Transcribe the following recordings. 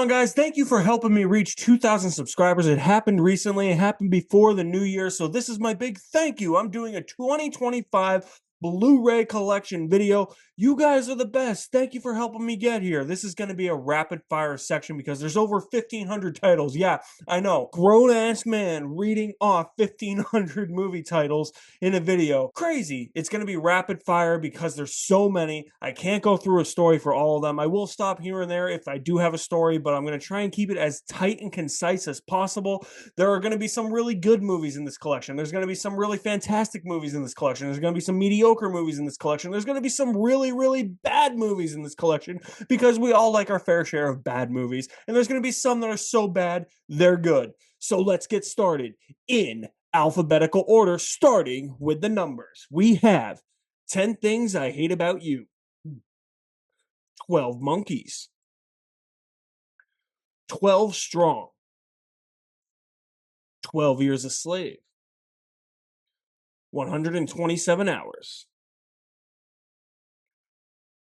on, guys? Thank you for helping me reach 2,000 subscribers. It happened recently. It happened before the new year, so this is my big thank you. I'm doing a 2025 Blu-ray collection video. You guys are the best. Thank you for helping me get here. This is going to be a rapid-fire section because there's over 1,500 titles. Yeah, I know. Grown-ass man reading off 1,500 movie titles in a video. Crazy. It's going to be rapid-fire because there's so many. I can't go through a story for all of them. I will stop here and there if I do have a story, but I'm going to try and keep it as tight and concise as possible. There are going to be some really good movies in this collection. There's going to be some really fantastic movies in this collection. There's going to be some mediocre movies in this collection. There's going to be some really, really bad movies in this collection because we all like our fair share of bad movies. And there's going to be some that are so bad, they're good. So let's get started in alphabetical order, starting with the numbers. We have 10 Things I Hate About You, 12 Monkeys, 12 Strong, 12 Years a Slave, 127 Hours,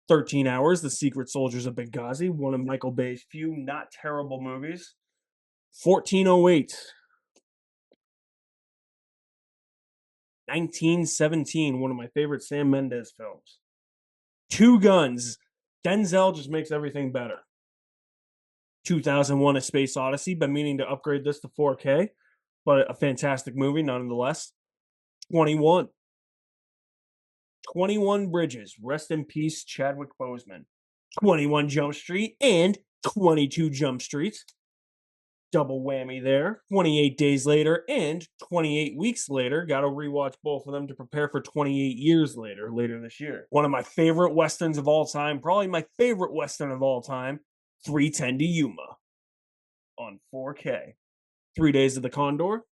13 Hours, The Secret Soldiers of Benghazi, one of Michael Bay's few not terrible movies, 1408, 1917, one of my favorite Sam Mendes films, Two Guns, Denzel just makes everything better, 2001: A Space Odyssey, been meaning to upgrade this to 4K, but a fantastic movie nonetheless, 21, 21 Bridges, rest in peace, Chadwick Boseman, 21 Jump Street, and 22 Jump Street. Double whammy there. 28 Days Later and 28 Weeks Later. Got to rewatch both of them to prepare for 28 Years Later this year. One of my favorite Westerns of all time, probably my favorite Western of all time, 3:10 to Yuma on 4K. 3 Days of the Condor.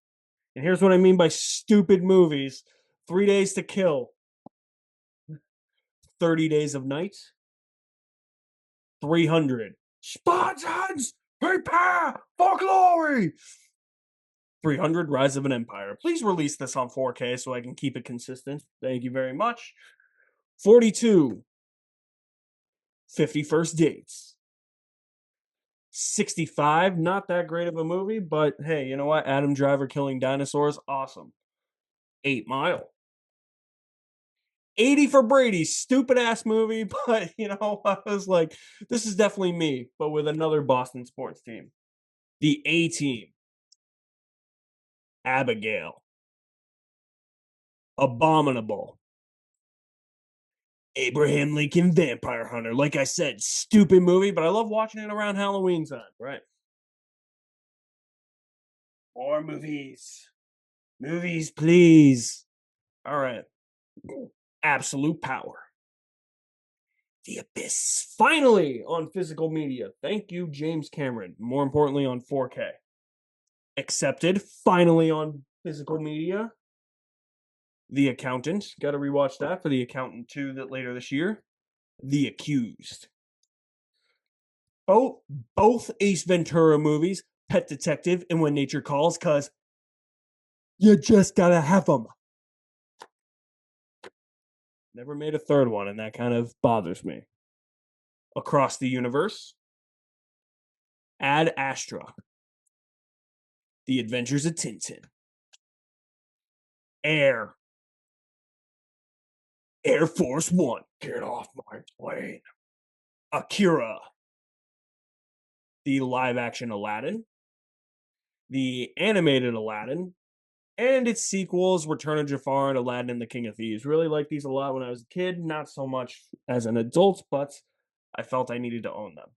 And here's what I mean by stupid movies. 3 Days to Kill. 30 Days of Night. 300. Spartans, prepare for glory. 300, Rise of an Empire. Please release this on 4K so I can keep it consistent. Thank you very much. 42. 50 First Dates. 65, not that great of a movie, but hey, you know what? Adam Driver killing dinosaurs, awesome. 8 Mile. 80 for Brady, stupid ass movie, but you know, I was like, this is definitely me, but with another Boston sports team. The A-Team. Abigail. Abominable. Abraham Lincoln Vampire Hunter. Like I said, stupid movie, but I love watching it around Halloween time, right? More movies. Movies, please. All right. Absolute Power. The Abyss. Finally on physical media. Thank you, James Cameron. More importantly, on 4K. Accepted. Finally on physical media. The Accountant. Got to rewatch that for The Accountant 2 that later this year. The Accused. Both Ace Ventura movies, Pet Detective and When Nature Calls, because you just gotta have them. Never made a third one, and that kind of bothers me. Across the Universe. Ad Astra. The Adventures of Tintin. Air Force One. Get off my plane. Akira. The live-action Aladdin. The animated Aladdin. And its sequels, Return of Jafar and Aladdin and the King of Thieves. Really liked these a lot when I was a kid. Not so much as an adult, but I felt I needed to own them.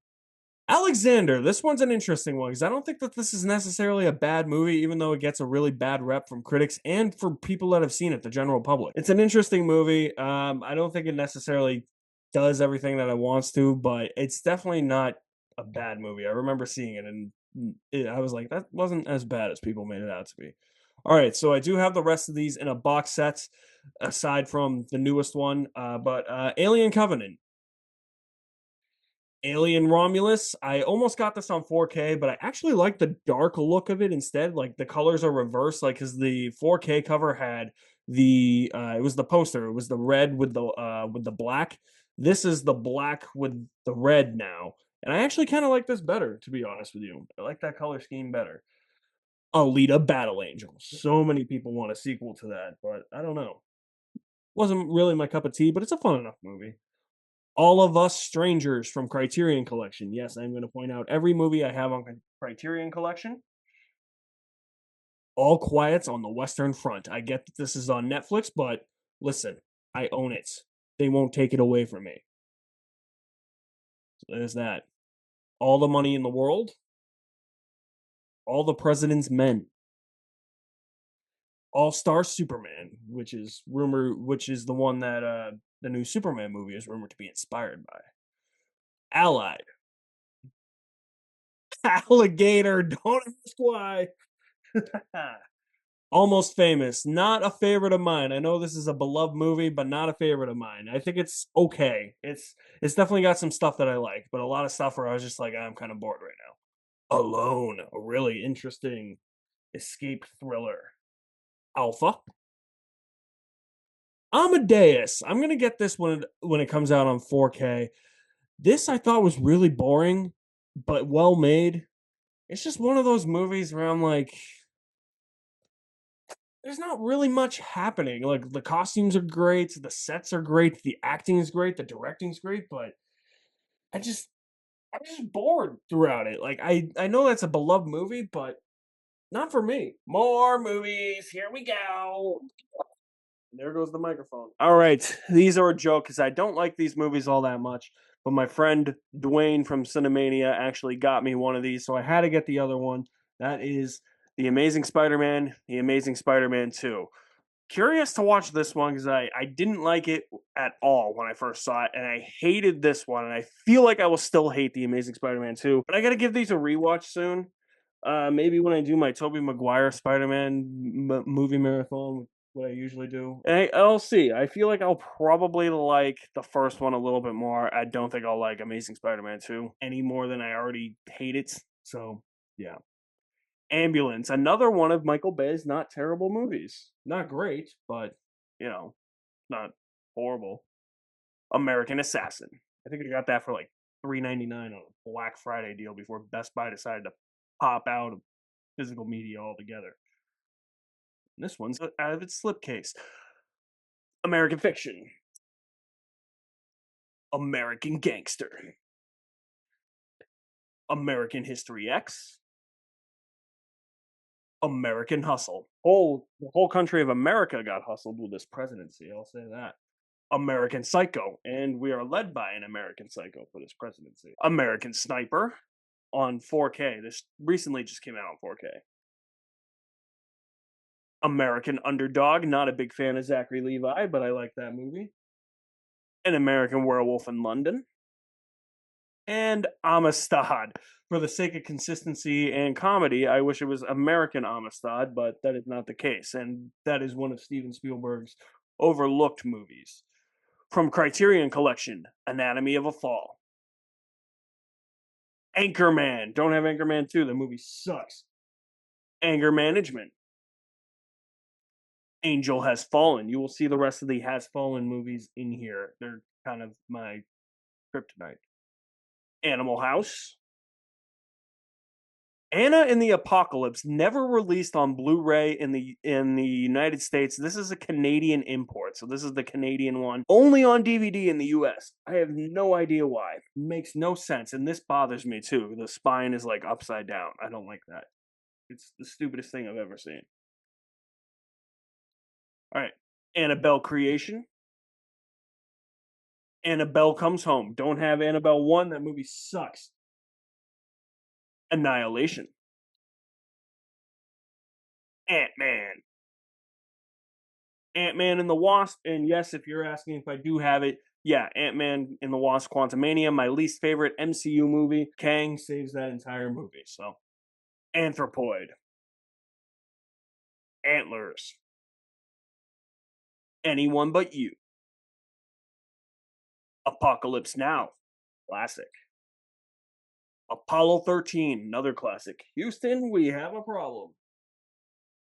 Alexander, this one's an interesting one because I don't think that this is necessarily a bad movie, even though it gets a really bad rep from critics and for people that have seen it, the general public. It's an interesting movie. I don't think it necessarily does everything that it wants to, but it's definitely not a bad movie. I remember seeing it, and I was like, that wasn't as bad as people made it out to be. All right, so I do have the rest of these in a box set, aside from the newest one, but Alien Covenant. Alien Romulus. I almost got this on 4K, but I actually like the dark look of it instead. Like the colors are reversed, like because the 4K cover had the it was the poster. It was the red with the black. This is the black with the red now, And I actually kinda like this better, to be honest with you. I like that color scheme better. Alita: Battle Angel. So many people want a sequel to that, but I don't know. Wasn't really my cup of tea, but it's a fun enough movie. All of Us Strangers from Criterion Collection. Yes, I'm gonna point out every movie I have on Criterion Collection. All Quiet's on the Western Front. I get that this is on Netflix, but listen, I own it. They won't take it away from me. So there's that. All the Money in the World. All the President's Men. All-Star Superman, which is the one that the new Superman movie is rumored to be inspired by. Allied. Alligator, don't ask why. Almost Famous, not a favorite of mine. I know this is a beloved movie, but not a favorite of mine. I think it's okay. It's definitely got some stuff that I like, but a lot of stuff where I was just like, I'm kind of bored right now. Alone, a really interesting escape thriller. Alpha. Amadeus. I'm gonna get this when it comes out on 4K. This I thought was really boring, but well made. It's just one of those movies where I'm like, there's not really much happening. Like the costumes are great, the sets are great, the acting is great, the directing's great, but I just I'm just bored throughout it. Like I know that's a beloved movie, but not for me. More movies. Here we go. There goes the microphone. All right, these are a joke because I don't like these movies all that much. But my friend Dwayne from Cinemania actually got me one of these, so I had to get the other one. That is The Amazing Spider-Man, The Amazing Spider-Man 2. Curious to watch this one because I didn't like it at all when I first saw it, and I hated this one, and I feel like I will still hate The Amazing Spider-Man 2. But I got to give these a rewatch soon. Maybe when I do my Tobey Maguire Spider-Man movie marathon, what I usually do. And I'll see. I feel like I'll probably like the first one a little bit more. I don't think I'll like Amazing Spider-Man 2 any more than I already hate it. So, yeah. Ambulance, another one of Michael Bay's not terrible movies. Not great, but, not horrible. American Assassin. I think I got that for like $3.99 on a Black Friday deal before Best Buy decided to pop out of physical media altogether. And this one's out of its slipcase. American Fiction. American Gangster. American History X. American Hustle. The whole country of America got hustled with this presidency, I'll say that. American Psycho, and we are led by an American Psycho for this presidency. American Sniper on 4K. This recently just came out on 4K. American Underdog, not a big fan of Zachary Levi, but I like that movie. An American Werewolf in London. And Amistad. For the sake of consistency and comedy, I wish it was American Amistad, but that is not the case. And that is one of Steven Spielberg's overlooked movies. From Criterion Collection, Anatomy of a Fall. Anchorman. Don't have Anchorman 2. The movie sucks. Anger Management. Angel Has Fallen. You will see the rest of the Has Fallen movies in here. They're kind of my kryptonite. Animal House. Anna and the Apocalypse, never released on Blu-ray in the United States. This is a Canadian import, so this is the Canadian one. Only on DVD in the US. I have no idea why. Makes no sense, and this bothers me too. The spine is like upside down. I don't like that. It's the stupidest thing I've ever seen. All right, Annabelle Creation. Annabelle Comes Home. Don't have Annabelle 1. That movie sucks. Annihilation. Ant-Man. Ant-Man and the Wasp, and yes, if you're asking if I do have it, yeah, Ant-Man and the Wasp Quantumania, my least favorite MCU movie. Kang saves that entire movie, so. Anthropoid. Antlers. Anyone But You. Apocalypse Now. Classic. Apollo 13, another classic. Houston, we have a problem.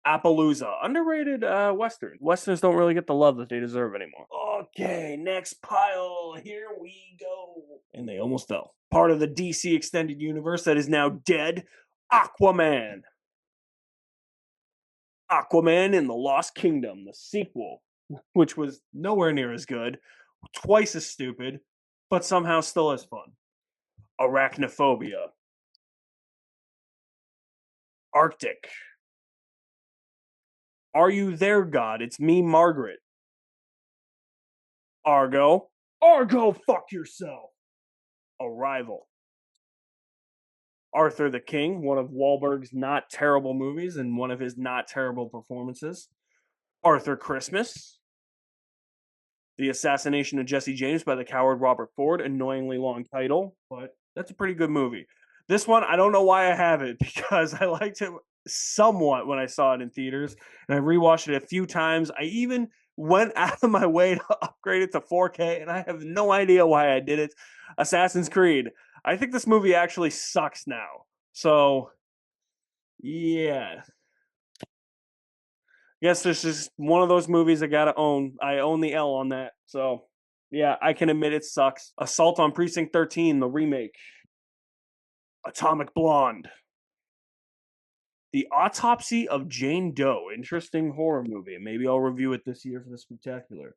Appaloosa, underrated Western. Westerns don't really get the love that they deserve anymore. Okay, next pile. Here we go. And they almost fell. part of the DC Extended Universe that is now dead, Aquaman. Aquaman in the Lost Kingdom, the sequel, which was nowhere near as good, twice as stupid, but somehow still as fun. Arachnophobia. Arctic. Are You There, God? It's Me, Margaret. Argo. Argo, fuck yourself. Arrival. Arthur the King, one of Wahlberg's not terrible movies and one of his not terrible performances. Arthur Christmas. The Assassination of Jesse James by the coward Robert Ford, annoyingly long title, but that's a pretty good movie. This one, I don't know why I have it, because I liked it somewhat when I saw it in theaters, and I rewatched it a few times. I even went out of my way to upgrade it to 4K, and I have no idea why I did it. Assassin's Creed. I think this movie actually sucks now. So, yeah. Yes, this is one of those movies I gotta own. I own the L on that. So, yeah, I can admit it sucks. Assault on Precinct 13, the remake. Atomic Blonde. The Autopsy of Jane Doe. Interesting horror movie. Maybe I'll review it this year for the Spectacular.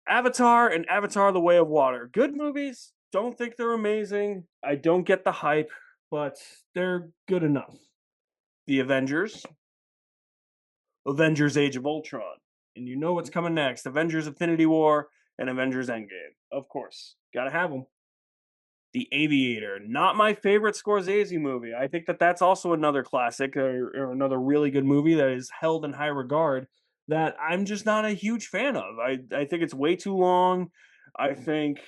Avatar and Avatar The Way of Water. Good movies. Don't think they're amazing. I don't get the hype, but they're good enough. The Avengers. Avengers Age of Ultron. And you know what's coming next. Avengers Infinity War and Avengers Endgame. Of course. Gotta have them. The Aviator. Not my favorite Scorsese movie. I think that that's also another classic or another really good movie that is held in high regard that I'm just not a huge fan of. I think it's way too long. I think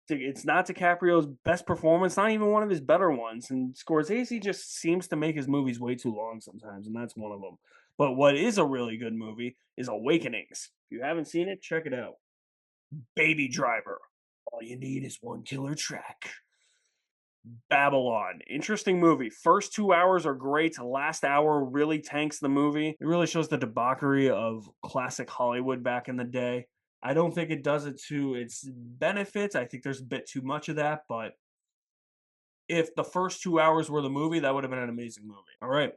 it's not DiCaprio's best performance, not even one of his better ones. And Scorsese just seems to make his movies way too long sometimes, and that's one of them. But what is a really good movie is Awakenings. If you haven't seen it, check it out. Baby Driver. All you need is one killer track. Babylon. Interesting movie. First 2 hours are great. Last hour really tanks the movie. It really shows the debauchery of classic Hollywood back in the day. I don't think it does it to its benefit. I think there's a bit too much of that, but if the first 2 hours were the movie, that would have been an amazing movie. All right.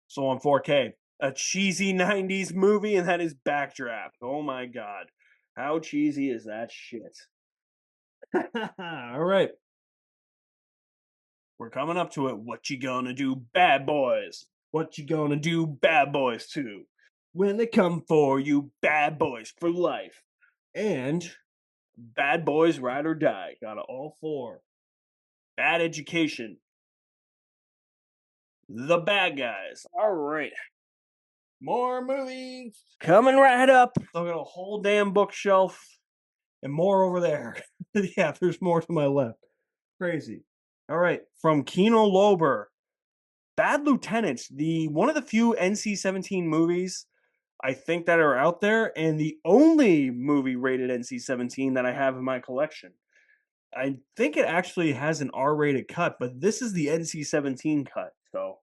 So on 4K, a cheesy 90s movie, and that is Backdraft. Oh my God. How cheesy is that shit? All right. We're coming up to it. What you gonna do, Bad Boys? What you gonna do, Bad Boys 2? When they come for you, Bad Boys for life. And Bad Boys Ride or Die. Got it all four. Bad Education. The Bad Guys. All right. More movies coming right up. I've got a whole damn bookshelf and more over there. Yeah, there's more to my left. Crazy. All right. From Kino Lorber. Bad Lieutenants, the one of the few NC-17 movies I think that are out there, and the only movie rated NC-17 that I have in my collection. I think it actually has an R-rated cut, but this is the NC-17 cut, so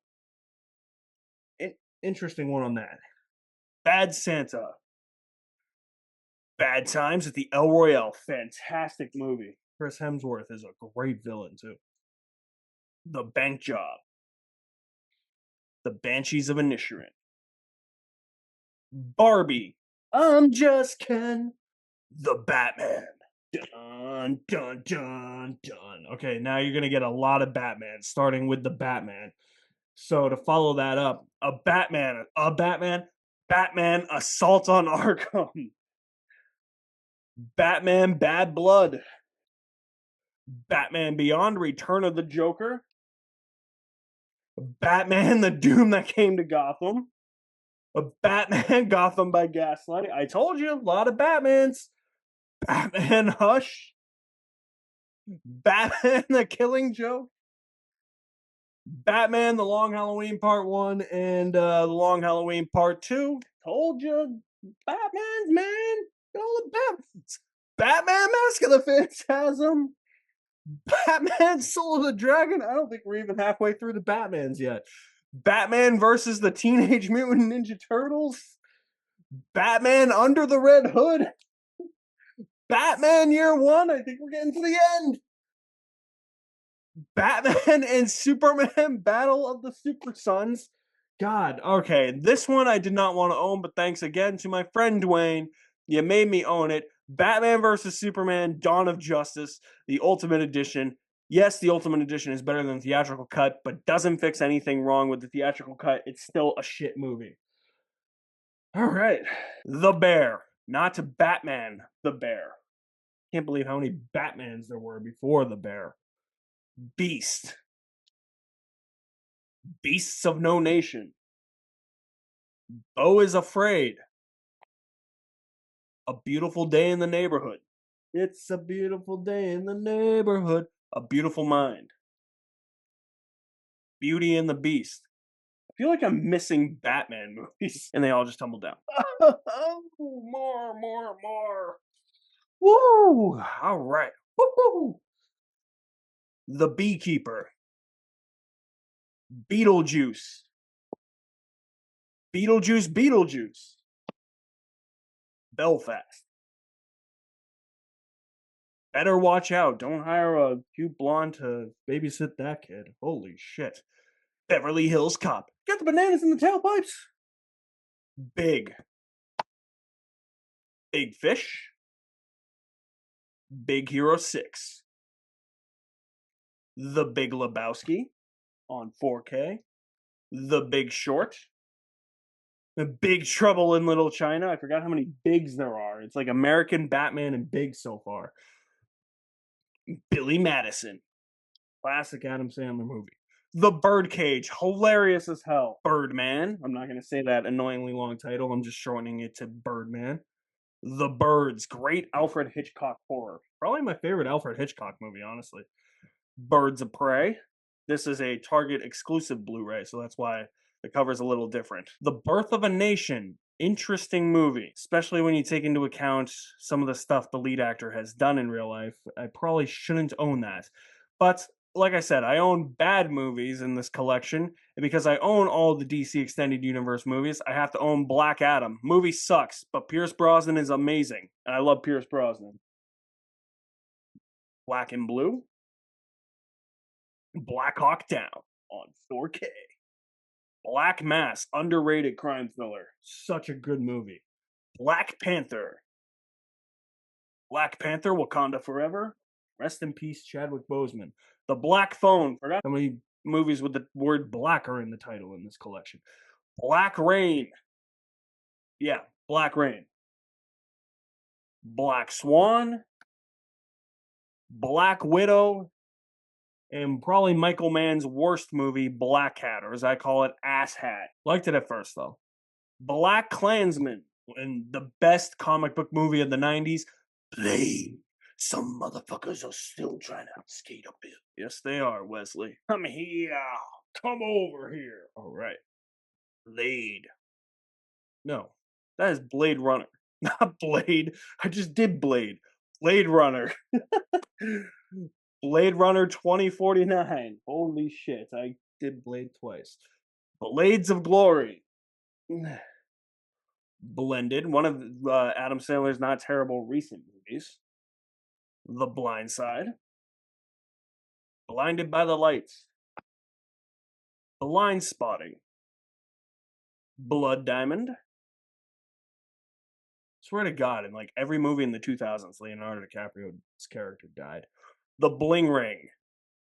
interesting one on that. Bad Santa. Bad Times at the El Royale. Fantastic movie. Chris Hemsworth is a great villain, too. The Bank Job. The Banshees of Inisherin. Barbie. I'm just Ken. The Batman. Dun, dun, dun, dun. Okay, now you're going to get a lot of Batman, starting with the Batman. So to follow that up, Batman Assault on Arkham. Batman Bad Blood. Batman Beyond, Return of the Joker. Batman The Doom That Came to Gotham. Batman Gotham by Gaslight. I told you, a lot of Batmans. Batman Hush. Batman The Killing Joke. Batman The Long Halloween Part 1 and The Long Halloween Part 2. Told you, Batman's, man. All the Batmans. Batman Mask of the Phantasm. Batman Soul of the Dragon. I don't think we're even halfway through the Batmans yet. Batman versus the Teenage Mutant Ninja Turtles. Batman Under the Red Hood. Batman Year One. I think we're getting to the end. Batman and Superman Battle of the Super Sons. God, okay. This one I did not want to own, but thanks again to my friend Dwayne. You made me own it. Batman versus Superman Dawn of Justice, the Ultimate Edition. Yes, the Ultimate Edition is better than the theatrical cut, but doesn't fix anything wrong with the theatrical cut. It's still a shit movie. All right. The Bear, not Batman, the Bear. Can't believe how many Batmans there were before the Bear. Beast. Beasts of No Nation. Beau is Afraid. A Beautiful Day in the Neighborhood. It's a beautiful day in the neighborhood. A Beautiful Mind. Beauty and the Beast. I feel like I'm missing Batman movies. And they all just tumbled down. Oh, more. Woo! All right. Woo! The Beekeeper. Beetlejuice. Beetlejuice. Belfast. Better watch out. Don't hire a cute blonde to babysit that kid. Holy shit. Beverly Hills Cop. Got the bananas in the tailpipes. Big. Big Fish. Big Hero 6. The Big Lebowski on 4K. The Big Short. The Big Trouble in Little China. I forgot how many bigs there are. It's like American Batman and Big so far. Billy Madison. Classic Adam Sandler movie. The Birdcage. Hilarious as hell. Birdman. I'm not going to say that annoyingly long title. I'm just shortening it to Birdman. The Birds. Great Alfred Hitchcock horror. Probably my favorite Alfred Hitchcock movie, honestly. Birds of Prey. This is a Target exclusive Blu-ray, so that's why the cover's a little different. The Birth of a Nation. Interesting movie, especially when you take into account some of the stuff the lead actor has done in real life. I probably shouldn't own that. But like I said, I own bad movies in this collection, and because I own all the DC Extended Universe movies, I have to own Black Adam. Movie sucks, but Pierce Brosnan is amazing, and I love Pierce Brosnan. Black and Blue. Black Hawk Down on 4K. Black Mass, underrated crime thriller. Such a good movie. Black Panther. Black Panther, Wakanda Forever. Rest in peace, Chadwick Boseman. The Black Phone. Forgot how many movies with the word black are in the title in this collection. Black Rain. Yeah, Black Rain. Black Swan. Black Widow. And probably Michael Mann's worst movie, Black Hat, or as I call it, Ass Hat. Liked it at first, though. Black Klansman, and the best comic book movie of the 90s, Blade. Some motherfuckers are still trying to skate a bit. Yes, they are, Wesley. Come here. Come over here. All right. Blade. No, that is Blade Runner, not Blade. I just did Blade. Blade Runner. Blade Runner 2049. Holy shit, I did Blade twice. Blades of Glory. Blended, one of Adam Sandler's not terrible recent movies. The Blind Side. Blinded by the Lights. Blind Spotting. Blood Diamond. Swear to God, in like every movie in the 2000s, Leonardo DiCaprio's character died. The Bling Ring.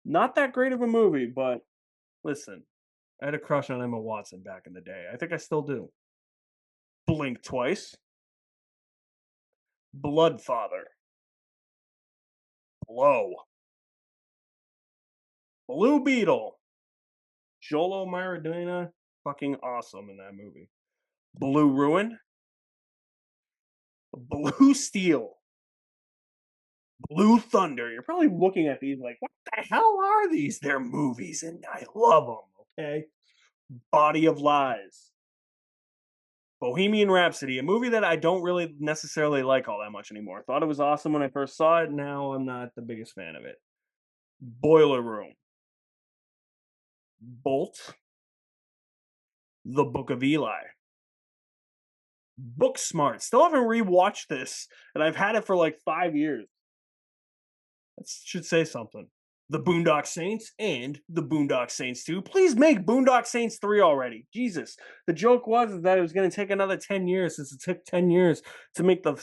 Not that great of a movie, but listen, I had a crush on Emma Watson back in the day. I think I still do. Blink Twice. Bloodfather. Blow. Blue Beetle. Jolo Maradona, fucking awesome in that movie. Blue Ruin. Blue Steel. Blue Thunder. You're probably looking at these like, what the hell are these? They're movies, and I love them, okay? Body of Lies. Bohemian Rhapsody, a movie that I don't really necessarily like all that much anymore. Thought it was awesome when I first saw it. Now I'm not the biggest fan of it. Boiler Room. Bolt. The Book of Eli. Booksmart. Still haven't rewatched this, and I've had it for like 5 years. That should say something. The Boondock Saints and The Boondock Saints 2. Please make Boondock Saints 3 already. Jesus. The joke was that it was going to take another 10 years since it took 10 years to make the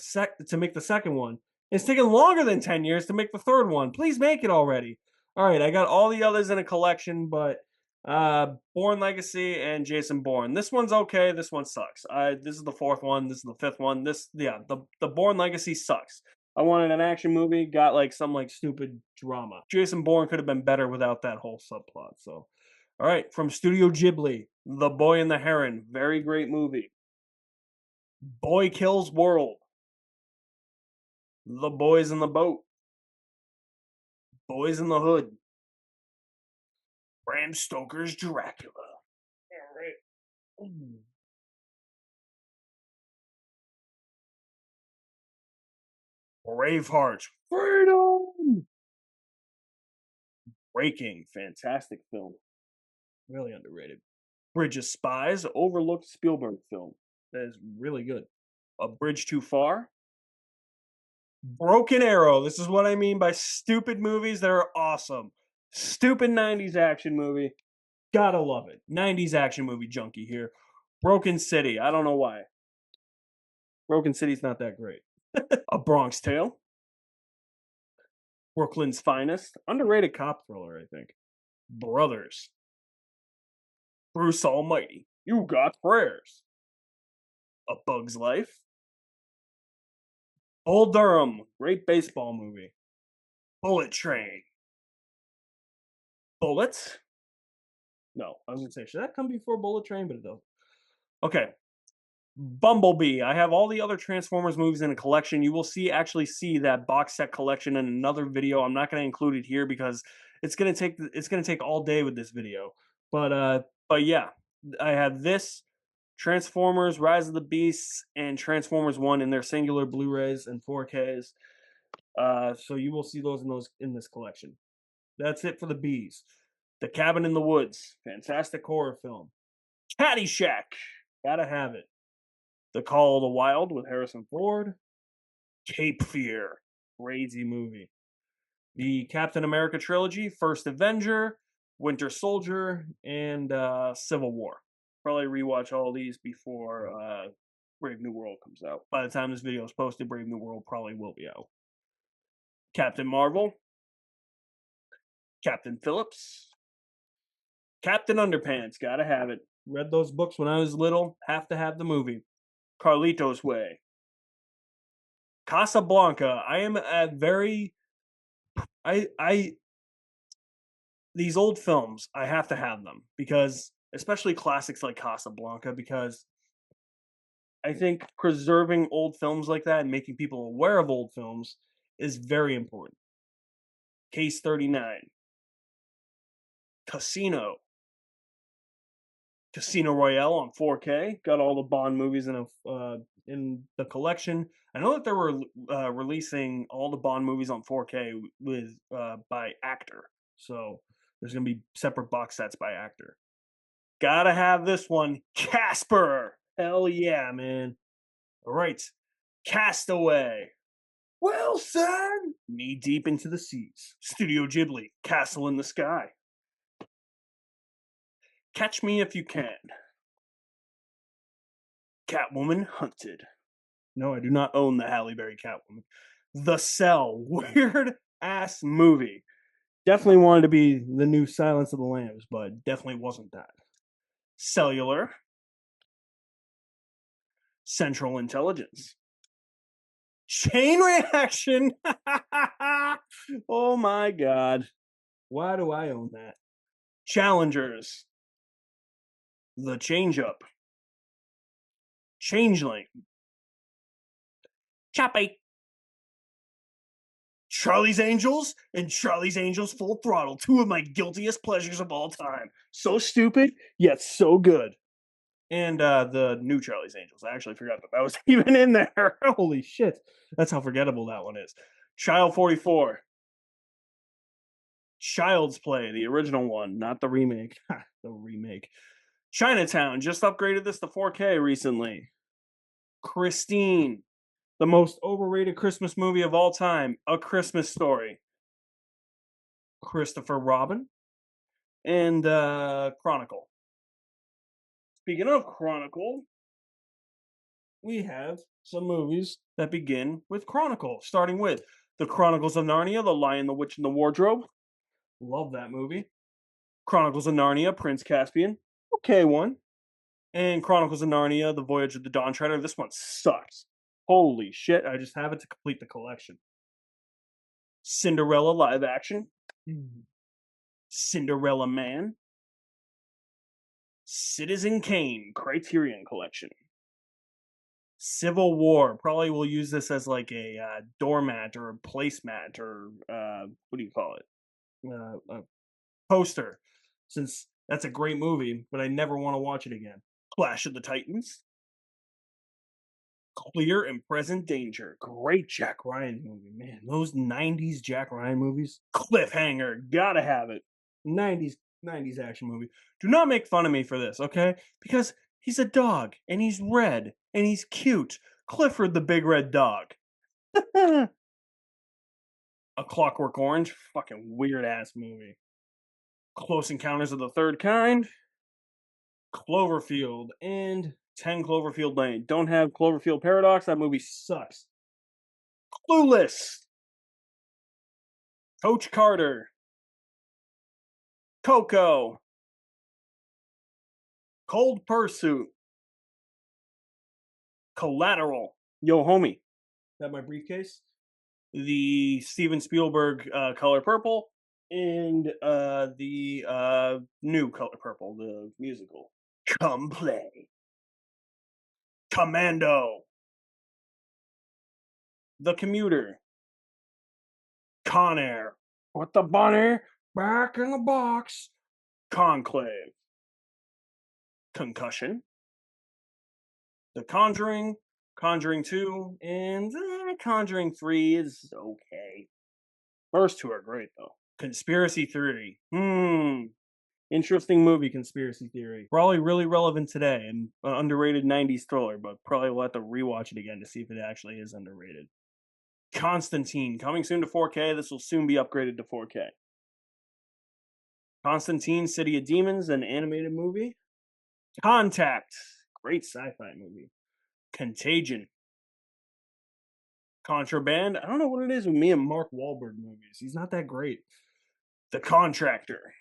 second one. It's taken longer than 10 years to make the third one. Please make it already. All right, I got all the others in a collection, but Bourne Legacy and Jason Bourne. This one's okay, this one sucks. This is the fourth one, this is the fifth one. The Bourne Legacy sucks. I wanted an action movie, got like some like stupid drama. Jason Bourne could have been better without that whole subplot. So, all right, from Studio Ghibli, The Boy and the Heron, very great movie. Boy Kills World, The Boys in the Boat, Boys in the Hood, Bram Stoker's Dracula. All right. Braveheart, freedom. Breaking, fantastic film. Really underrated. Bridge of Spies, overlooked Spielberg film. That is really good. A Bridge Too Far. Broken Arrow. This is what I mean by stupid movies that are awesome. Stupid 90s action movie. Gotta love it. 90s action movie junkie here. Broken City. I don't know why. Broken City's not that great. A Bronx Tale. Brooklyn's Finest. Underrated cop thriller, I think. Brothers. Bruce Almighty. You got prayers. A Bug's Life. Bull Durham. Great baseball movie. Bullet Train. Bullets? No, I was going to say, should that come before Bullet Train? But it doesn't. Okay. Bumblebee. I have all the other Transformers movies in a collection. You will actually see that box set collection in another video. I'm not going to include it here because it's going to take all day with this video. But yeah, I have this, Transformers Rise of the Beasts, and Transformers 1 in their singular Blu-rays and 4Ks. So you will see those in this collection. That's it for the Bees. The Cabin in the Woods, fantastic horror film. Caddyshack, gotta have it. The Call of the Wild with Harrison Ford. Cape Fear, crazy movie. The Captain America trilogy, First Avenger, Winter Soldier, and Civil War. Probably rewatch all these before Brave New World comes out. By the time this video is posted, Brave New World probably will be out. Captain Marvel. Captain Phillips. Captain Underpants, gotta have it. Read those books when I was little, have to have the movie. Carlito's Way. Casablanca. I am a very these old films, I have to have them because especially classics like Casablanca, because I think preserving old films like that and making people aware of old films is very important. Case 39. Casino. Casino Royale on 4K. Got all the Bond movies in the collection. I know that they were releasing all the Bond movies on 4K with by actor. So there's gonna be separate box sets by actor. Gotta have this one, Casper. Hell yeah, man. All right, Castaway. Wilson. Knee deep into the seas. Studio Ghibli. Castle in the Sky. Catch Me If You Can. Catwoman Hunted. No, I do not own the Halle Berry Catwoman. The Cell. Weird ass movie. Definitely wanted to be the new Silence of the Lambs, but definitely wasn't that. Cellular. Central Intelligence. Chain Reaction. Oh my god. Why do I own that? Challengers. The Change Up. Changeling. Chappie. Charlie's Angels and Charlie's Angels Full Throttle. Two of my guiltiest pleasures of all time. So stupid, yet so good. And the new Charlie's Angels. I actually forgot that was even in there. Holy shit. That's how forgettable that one is. Child 44. Child's Play, the original one, not the remake. The remake. Chinatown, just upgraded this to 4K recently. Christine, the most overrated Christmas movie of all time, A Christmas Story. Christopher Robin, and Chronicle. Speaking of Chronicle, we have some movies that begin with Chronicle, starting with The Chronicles of Narnia, The Lion, the Witch, and the Wardrobe. Love that movie. Chronicles of Narnia, Prince Caspian. Okay one. And Chronicles of Narnia, The Voyage of the Dawn Treader. This one sucks. Holy shit, I just have it to complete the collection. Cinderella live action. Cinderella Man. Citizen Kane Criterion Collection. Civil War. Probably will use this as like a doormat or a placemat or what do you call it? A poster, since that's a great movie, but I never want to watch it again. Clash of the Titans. Clear and Present Danger. Great Jack Ryan movie, man. Those 90s Jack Ryan movies. Cliffhanger. Gotta have it. 90s action movie. Do not make fun of me for this, okay? Because he's a dog, and he's red, and he's cute. Clifford the Big Red Dog. A Clockwork Orange. Fucking weird ass movie. Close Encounters of the Third Kind. Cloverfield and 10 Cloverfield Lane. Don't have Cloverfield Paradox. That movie sucks. Clueless. Coach Carter. Coco. Cold Pursuit. Collateral. Yo, homie. That my briefcase? The Steven Spielberg Color Purple and the new Color Purple, the musical. Come play. Commando. The Commuter. Con Air. What the bunny? Back in the box. Conclave. Concussion. The Conjuring. Conjuring 2. And Conjuring 3 is okay. First two are great, though. Conspiracy Theory. Interesting movie, Conspiracy Theory. Probably really relevant today and an underrated 90s thriller, but probably will have to rewatch it again to see if it actually is underrated. Constantine, coming soon to 4K. This will soon be upgraded to 4K. Constantine, City of Demons, an animated movie. Contact, great sci-fi movie. Contagion. Contraband, I don't know what it is with me and Mark Wahlberg movies. He's not that great. The Contractor.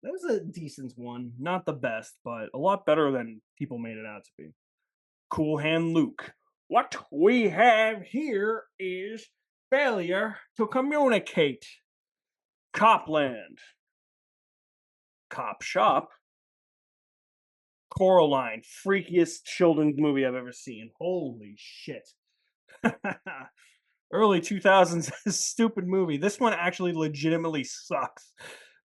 That was a decent one. Not the best, but a lot better than people made it out to be. Cool Hand Luke. What we have here is failure to communicate. Copland. Cop Shop. Coraline. Freakiest children's movie I've ever seen. Holy shit. Early 2000s stupid movie. This one actually legitimately sucks.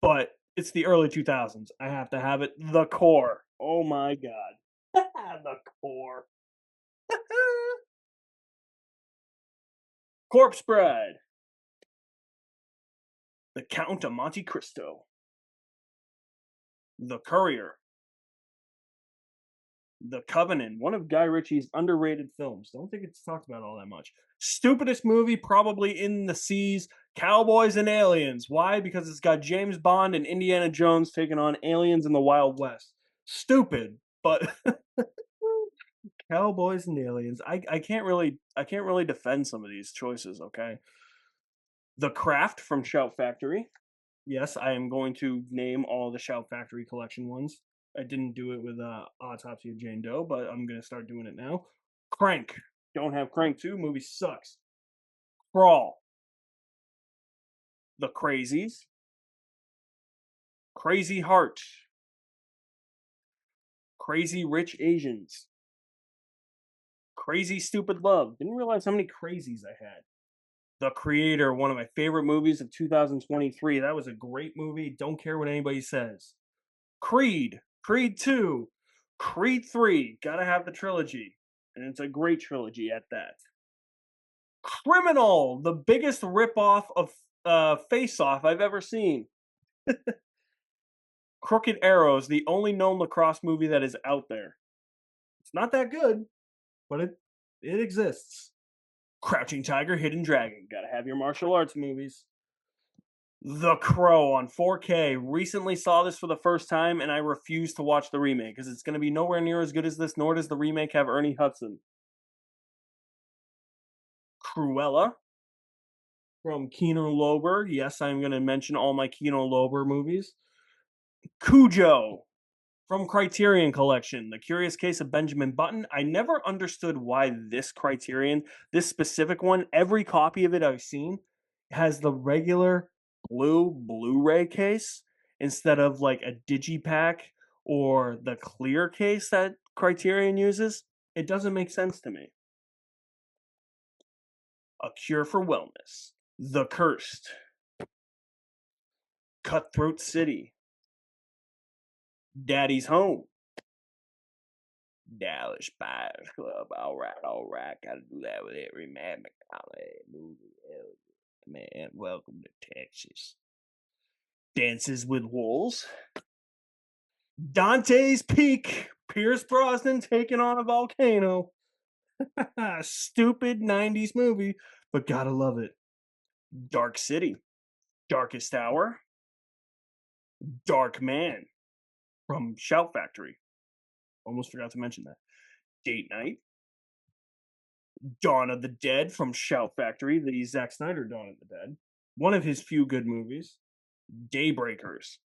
But it's the early 2000s. I have to have it. The Core. Oh my god. The Core. Corpse Bride. The Count of Monte Cristo. The Courier. The Covenant, one of Guy Ritchie's underrated films. Don't think it's talked about all that much. Stupidest movie probably in the seas. Cowboys and Aliens. Why? Because it's got James Bond and Indiana Jones taking on aliens in the Wild West. Stupid, but Cowboys and Aliens. I can't really defend some of these choices, okay? The Craft from Shout Factory. Yes, I am going to name all the Shout Factory collection ones. I didn't do it with Autopsy of Jane Doe, but I'm going to start doing it now. Crank. Don't have Crank 2. Movie sucks. Crawl. The Crazies. Crazy Heart. Crazy Rich Asians. Crazy Stupid Love. Didn't realize how many crazies I had. The Creator, one of my favorite movies of 2023. That was a great movie. Don't care what anybody says. Creed. Creed 2. Creed 3. Gotta have the trilogy. And it's a great trilogy at that. Criminal. The biggest ripoff of Face Off I've ever seen. Crooked Arrows. The only known lacrosse movie that is out there. It's not that good, but it exists. Crouching Tiger, Hidden Dragon. Gotta have your martial arts movies. The Crow on 4K. Recently saw this for the first time, and I refuse to watch the remake because it's going to be nowhere near as good as this, nor does the remake have Ernie Hudson. Cruella from Kino Lorber. Yes, I'm going to mention all my Kino Lorber movies. Cujo from Criterion Collection, The Curious Case of Benjamin Button. I never understood why this Criterion, this specific one, every copy of it I've seen has the regular blue Blu-ray case instead of like a digipack or the clear case that Criterion uses. It doesn't make sense to me. A Cure for Wellness, The Cursed, Cutthroat City, Daddy's Home, Dallas Buyers Club. All right. Gotta do that with every Matt McConaughey movie. Man, welcome to Texas. Dances with Wolves. Dante's Peak. Pierce Brosnan taking on a volcano. Stupid 90s movie, but gotta love it. Dark City. Darkest Hour. Dark Man from Shout Factory. Almost forgot to mention that. Date Night. Dawn of the Dead from Shout Factory, the Zack Snyder Dawn of the Dead. One of his few good movies. Daybreakers.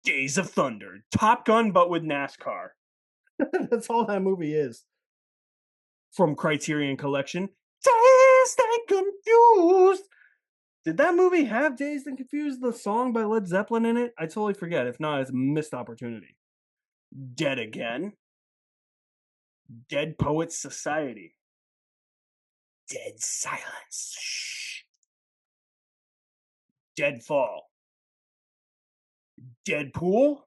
Days of Thunder. Top Gun, but with NASCAR. That's all that movie is. From Criterion Collection. Dazed and Confused. Did that movie have Dazed and Confused, the song by Led Zeppelin in it? I totally forget. If not, it's a missed opportunity. Dead Again. Dead Poets Society. Dead Silence. Shh. Deadfall. Deadpool.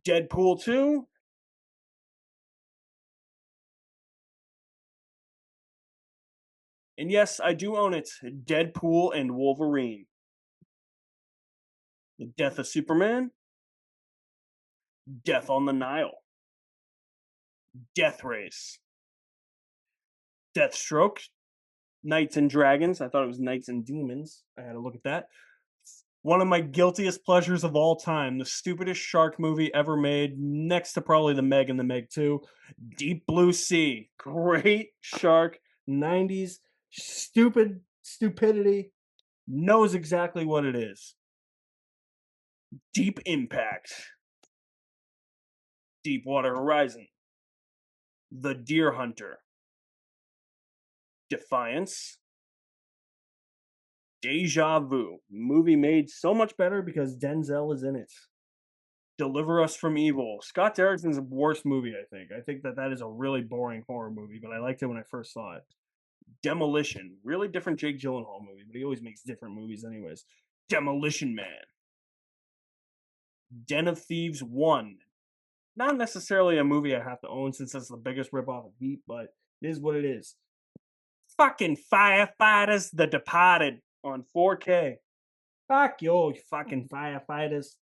Deadpool 2. And yes, I do own it. Deadpool and Wolverine. The Death of Superman. Death on the Nile. Death Race. Deathstroke. Knights and Dragons. I thought it was Knights and Demons. I had to look at that. One of my guiltiest pleasures of all time. The stupidest shark movie ever made. Next to probably The Meg and The Meg 2. Deep Blue Sea. Great shark. 90s. Stupidity. Knows exactly what it is. Deep Impact. Deepwater Horizon. The Deer Hunter. Defiance. Deja Vu. Movie made so much better because Denzel is in it. Deliver Us from Evil. Scott Derrickson's worst movie, I think. I think that is a really boring horror movie, but I liked it when I first saw it. Demolition. Really different Jake Gyllenhaal movie, but he always makes different movies anyways. Demolition Man. Den of Thieves 1. Not necessarily a movie I have to own since that's the biggest ripoff of Heat, but it is what it is. Fucking Firefighters, The Departed on 4K. Fuck you fucking firefighters.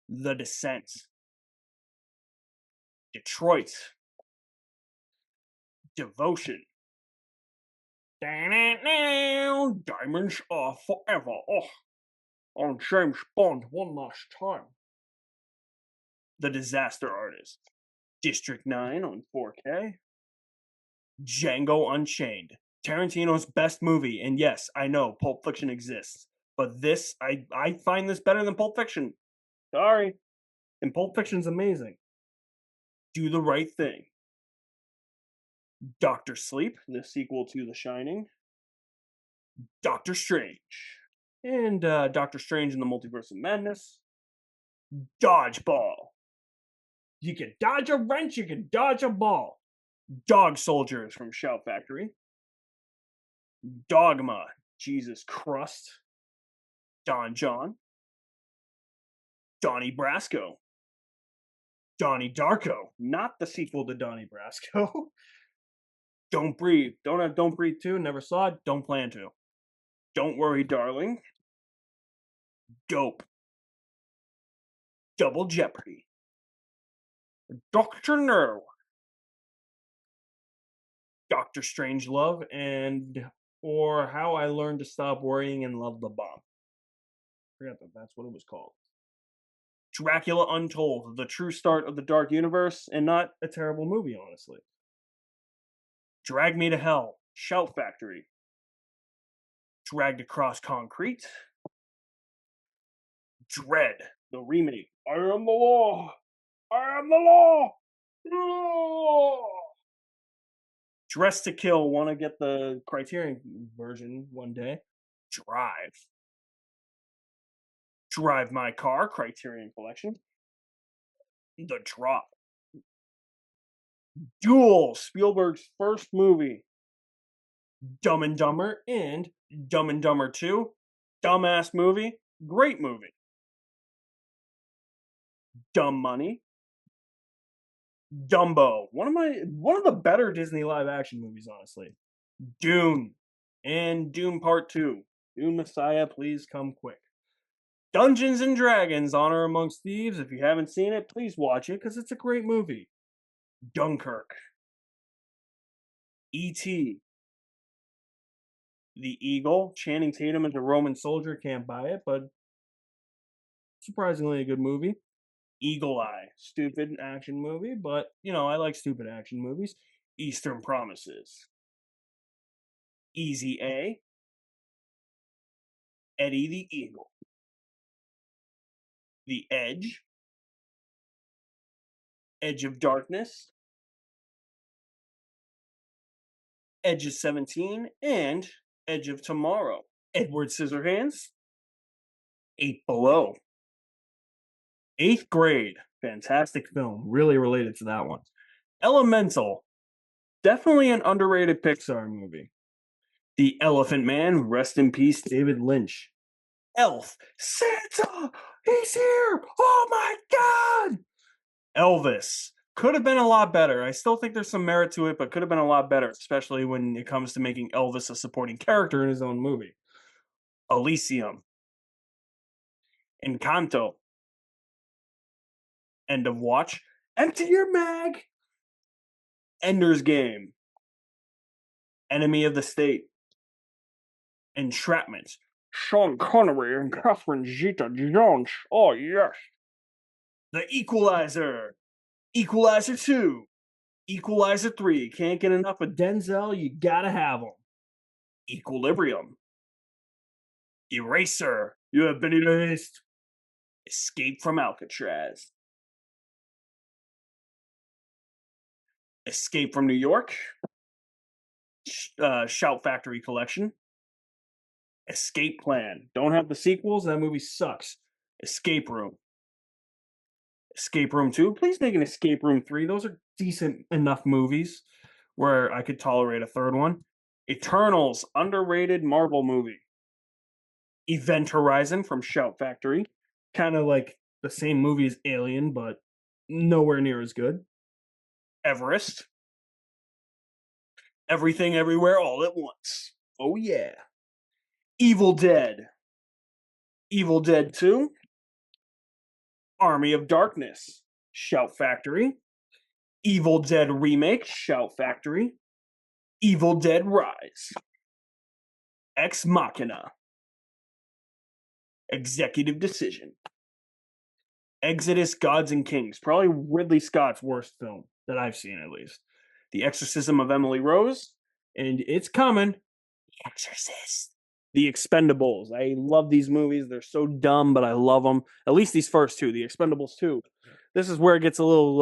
The Descent. Detroit. Devotion. Diamonds are forever. Oh, on James Bond one last time. The Disaster Artist. District 9 on 4K. Django Unchained. Tarantino's best movie. And yes, I know Pulp Fiction exists. But this, I find this better than Pulp Fiction. Sorry. And Pulp Fiction's amazing. Do the Right Thing. Doctor Sleep, the sequel to The Shining. Doctor Strange. And Doctor Strange in the Multiverse of Madness. Dodgeball. You can dodge a wrench, you can dodge a ball. Dog Soldiers from Shout Factory. Dogma. Jesus Crust. Don John. Donnie Brasco. Donnie Darko. Not the sequel to Donnie Brasco. Don't Breathe. Don't Breathe 2. Never saw it. Don't plan to. Don't Worry, Darling. Dope. Double Jeopardy. Dr. No. Doctor Strangelove and or How I Learned to Stop Worrying and Love the Bomb. I forgot that that's what it was called. Dracula Untold, the true start of the Dark Universe, and not a terrible movie, honestly. Drag Me to Hell, Shout Factory. Dragged Across Concrete. Dread, the remake. I am the law. I am the law. No! Dress to Kill. Want to get the Criterion version one day. Drive. Drive My Car, Criterion Collection. The Drop. Duel, Spielberg's first movie. Dumb and Dumber and Dumb and Dumber 2. Dumbass movie. Great movie. Dumb Money. Dumbo. One of the better Disney live action movies, honestly. Dune. And Dune Part 2. Dune Messiah, please come quick. Dungeons and Dragons, Honor Amongst Thieves. If you haven't seen it, please watch it because it's a great movie. Dunkirk. E.T. The Eagle. Channing Tatum as a Roman soldier. Can't buy it, but surprisingly a good movie. Eagle Eye. Stupid action movie, but, I like stupid action movies. Eastern Promises. Easy A. Eddie the Eagle. The Edge. Edge of Darkness. Edge of 17, and Edge of Tomorrow. Edward Scissorhands. Eight Below. Eighth Grade. Fantastic film. Really related to that one. Elemental. Definitely an underrated Pixar movie. The Elephant Man. Rest in peace, David Lynch. Elf. Santa! He's here! Oh my god! Elvis. Could have been a lot better. I still think there's some merit to it, but could have been a lot better, especially when it comes to making Elvis a supporting character in his own movie. Elysium. Encanto. End of Watch. Empty Your Mag. Ender's Game. Enemy of the State. Entrapment. Sean Connery and Catherine Zeta-Jones. Oh, yes. The Equalizer. Equalizer 2. Equalizer 3. Can't get enough of Denzel. You gotta have him. Equilibrium. Eraser. You have been erased. Escape from Alcatraz. Escape from New York. Shout Factory Collection. Escape Plan. Don't have the sequels. That movie sucks. Escape Room. Escape Room 2. Please make an Escape Room 3. Those are decent enough movies where I could tolerate a third one. Eternals. Underrated Marvel movie. Event Horizon from Shout Factory. Kind of like the same movie as Alien, but nowhere near as good. Everest. Everything Everywhere All at Once. Oh yeah. Evil Dead. Evil Dead 2. Army of Darkness. Shout Factory. Evil Dead Remake. Shout Factory. Evil Dead Rise. Ex Machina. Executive Decision. Exodus, Gods and Kings. Probably Ridley Scott's worst film that I've seen, at least. The Exorcism of Emily Rose. And it's coming. The Exorcist. The Expendables. I love these movies. They're so dumb, but I love them. At least these first two. The Expendables 2. This is where it gets a little...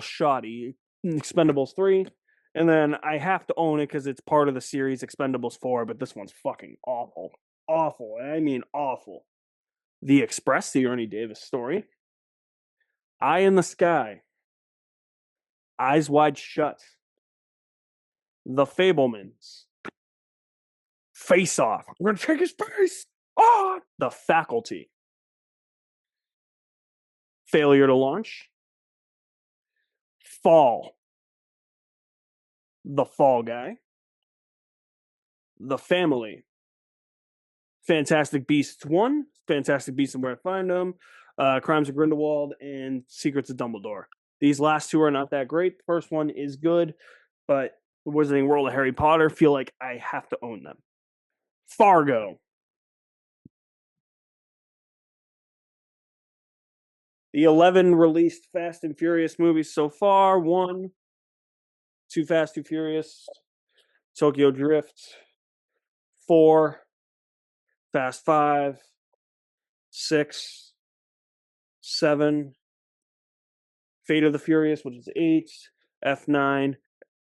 shoddy. Expendables 3. And then I have to own it because it's part of the series Expendables 4, but this one's fucking awful. Awful. I mean awful. The Express, the Ernie Davis story. Eye in the Sky. Eyes Wide Shut. The Fablemans. Face Off. I'm going to take his face. Ah! The Faculty. Failure to Launch. Fall. The Fall Guy. The Family. Fantastic Beasts 1. Fantastic Beasts and Where to Find Them. Crimes of Grindelwald. And Secrets of Dumbledore. These last two are not that great. The first one is good, but The Wizarding World of Harry Potter. Feel like I have to own them. Fargo. The 11 released Fast and Furious movies so far. 1, Too Fast, Too Furious, Tokyo Drift. 4, Fast 5, 6, 7, Fate of the Furious, which is 8, F9,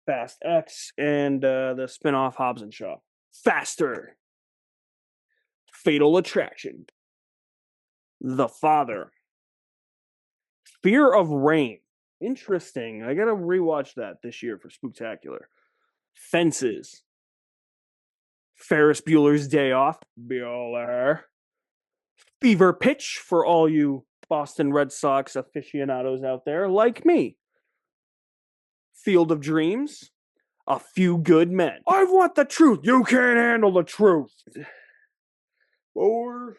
Fast X, and the spin-off Hobbs and Shaw. Faster. Fatal Attraction. The Father. Fear of Rain. Interesting. I gotta rewatch that this year for Spooktacular. Fences. Ferris Bueller's Day Off. Bueller. Fever Pitch for all you Boston Red Sox aficionados out there, like me. Field of Dreams. A Few Good Men. I want the truth. You can't handle the truth. Or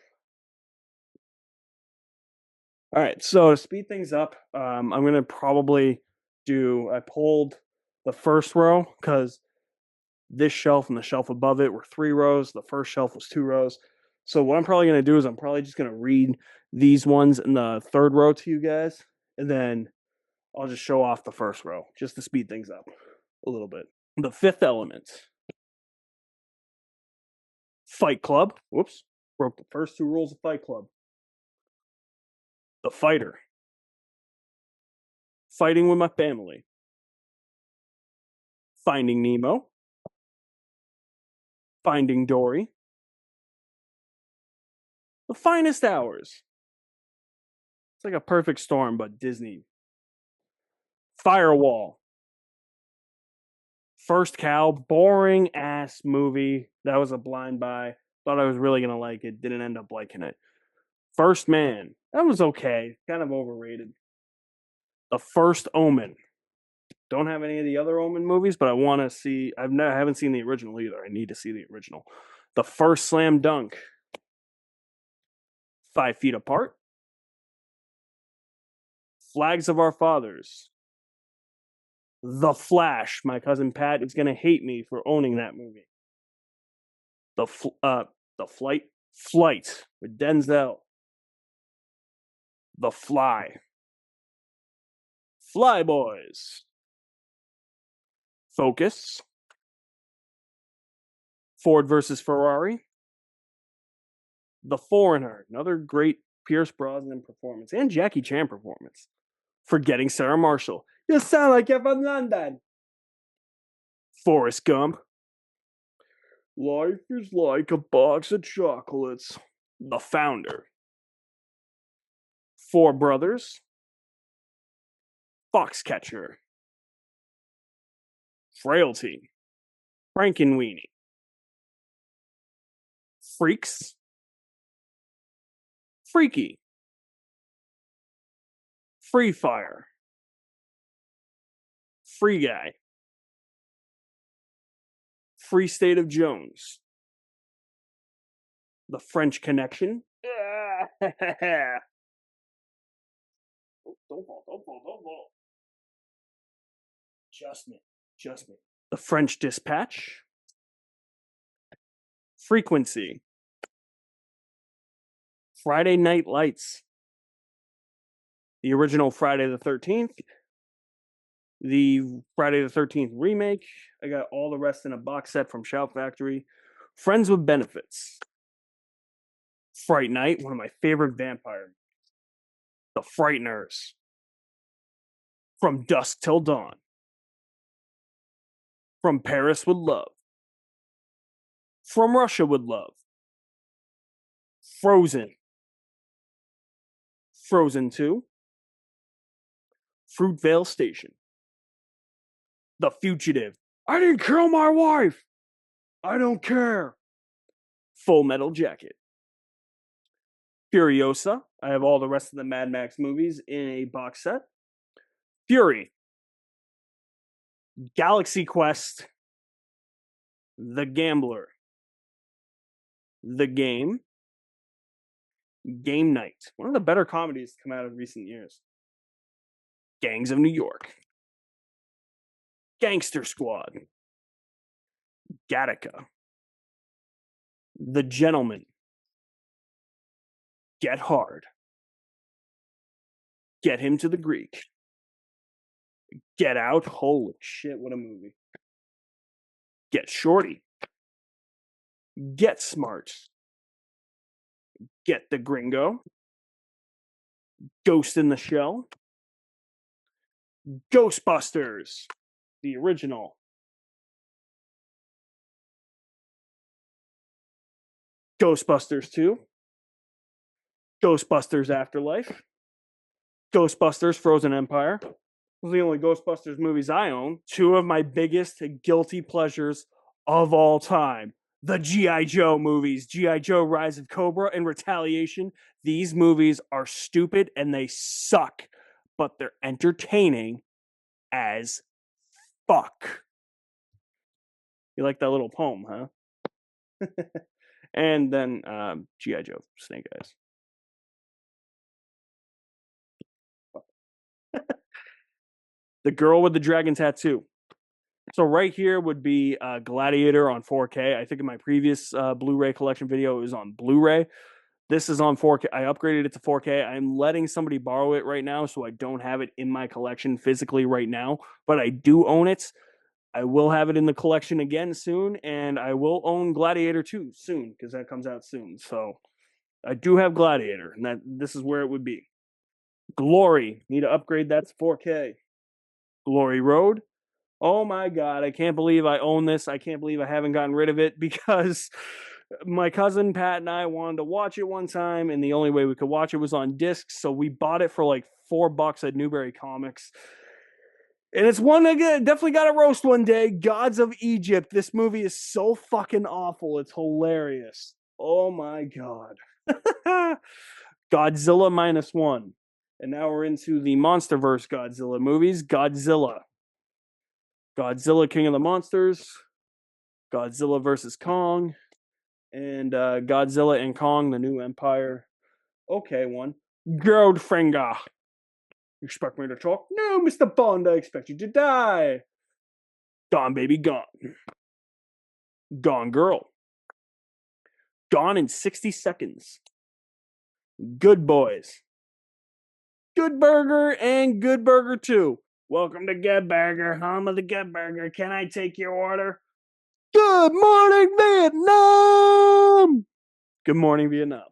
all right, so to speed things up, I'm gonna probably do. I pulled the first row because this shelf and the shelf above it were 3 rows. The first shelf was 2 rows. So what I'm probably gonna do is I'm probably just gonna read these ones in the 3rd row to you guys, and then I'll just show off the first row just to speed things up a little bit. The Fifth Element. Fight Club. Whoops, broke the first 2 rules of Fight Club. The Fighter. Fighting with My Family. Finding Nemo. Finding Dory. The Finest Hours. It's like a perfect storm, but Disney. Firewall. First Cow. Boring ass movie. That was a blind buy. Thought I was really going to like it. Didn't end up liking it. First Man. That was okay. Kind of overrated. The First Omen. Don't have any of the other Omen movies, but I want to see. I haven't seen the original either. I need to see the original. The First Slam Dunk. 5 Feet Apart. Flags of Our Fathers. The Flash. My cousin Pat is gonna hate me for owning that movie. The Flight with Denzel. The Fly. Fly Boys. Focus. Ford versus Ferrari. The Foreigner, another great Pierce Brosnan performance and Jackie Chan performance. Forgetting Sarah Marshall. You sound like you're from London. Forrest Gump. Life is like a box of chocolates. The Founder. Four Brothers. Foxcatcher. Frailty. Frankenweenie. Freaks. Freaky. Free Fire. Free Guy. Free State of Jones. The French Connection. Don't fall. Adjustment. The French Dispatch. Frequency. Friday Night Lights. The original Friday the 13th. The Friday the 13th remake. I got all the rest in a box set from Shout Factory. Friends with Benefits. Fright Night, one of my favorite vampire movies. The Frighteners. From Dusk Till Dawn. From Paris with Love. From Russia with Love. Frozen. Frozen 2. Fruitvale Station. The Fugitive. I didn't kill my wife. I don't care. Full Metal Jacket. Furiosa. I have all the rest of the Mad Max movies in a box set. Fury. Galaxy Quest. The Gambler. The Game. Game Night. One of the better comedies to come out of recent years. Gangs of New York. Gangster Squad. Gattaca, The Gentleman, Get Hard, Get Him to the Greek, Get Out. Holy shit, what a movie. Get Shorty, Get Smart, Get the Gringo, Ghost in the Shell, Ghostbusters, the original, Ghostbusters 2, Ghostbusters Afterlife, Ghostbusters Frozen Empire. Those are the only Ghostbusters movies I own. Two of my biggest guilty pleasures of all time. The G.I. Joe movies, G.I. Joe Rise of Cobra and Retaliation. These movies are stupid and they suck, but they're entertaining as fuck. You like that little poem, huh? And then G.I. Joe Snake Eyes. The Girl with the Dragon Tattoo. So right here would be Gladiator on 4K. I think in my previous Blu-ray collection video, it was on Blu-ray. This is on 4K. I upgraded it to 4K. I'm letting somebody borrow it right now, so I don't have it in my collection physically right now, but I do own it. I will have it in the collection again soon, and I will own Gladiator 2 soon, because that comes out soon. So I do have Gladiator, and this is where it would be. Glory. Need to upgrade that to 4K. Glory Road. Oh my God, I can't believe I own this. I can't believe I haven't gotten rid of it because my cousin Pat and I wanted to watch it one time, and the only way we could watch it was on disc. So we bought it for like $4 at Newberry Comics. And it's one that definitely got a roast one day. Gods of Egypt. This movie is so fucking awful. It's hilarious. Oh my God. Godzilla -1. And now we're into the MonsterVerse Godzilla movies. Godzilla, King of the Monsters, Godzilla vs. Kong, and Godzilla and Kong, the New Empire. Okay, one. Goldfinger. You expect me to talk? No, Mr. Bond, I expect you to die. Gone, baby, gone. Gone Girl. Gone in 60 seconds. Good Boys. Good Burger and Good Burger 2. Welcome to Good Burger, home of the Good Burger. Can I take your order? Good morning, Vietnam! Good morning, Vietnam.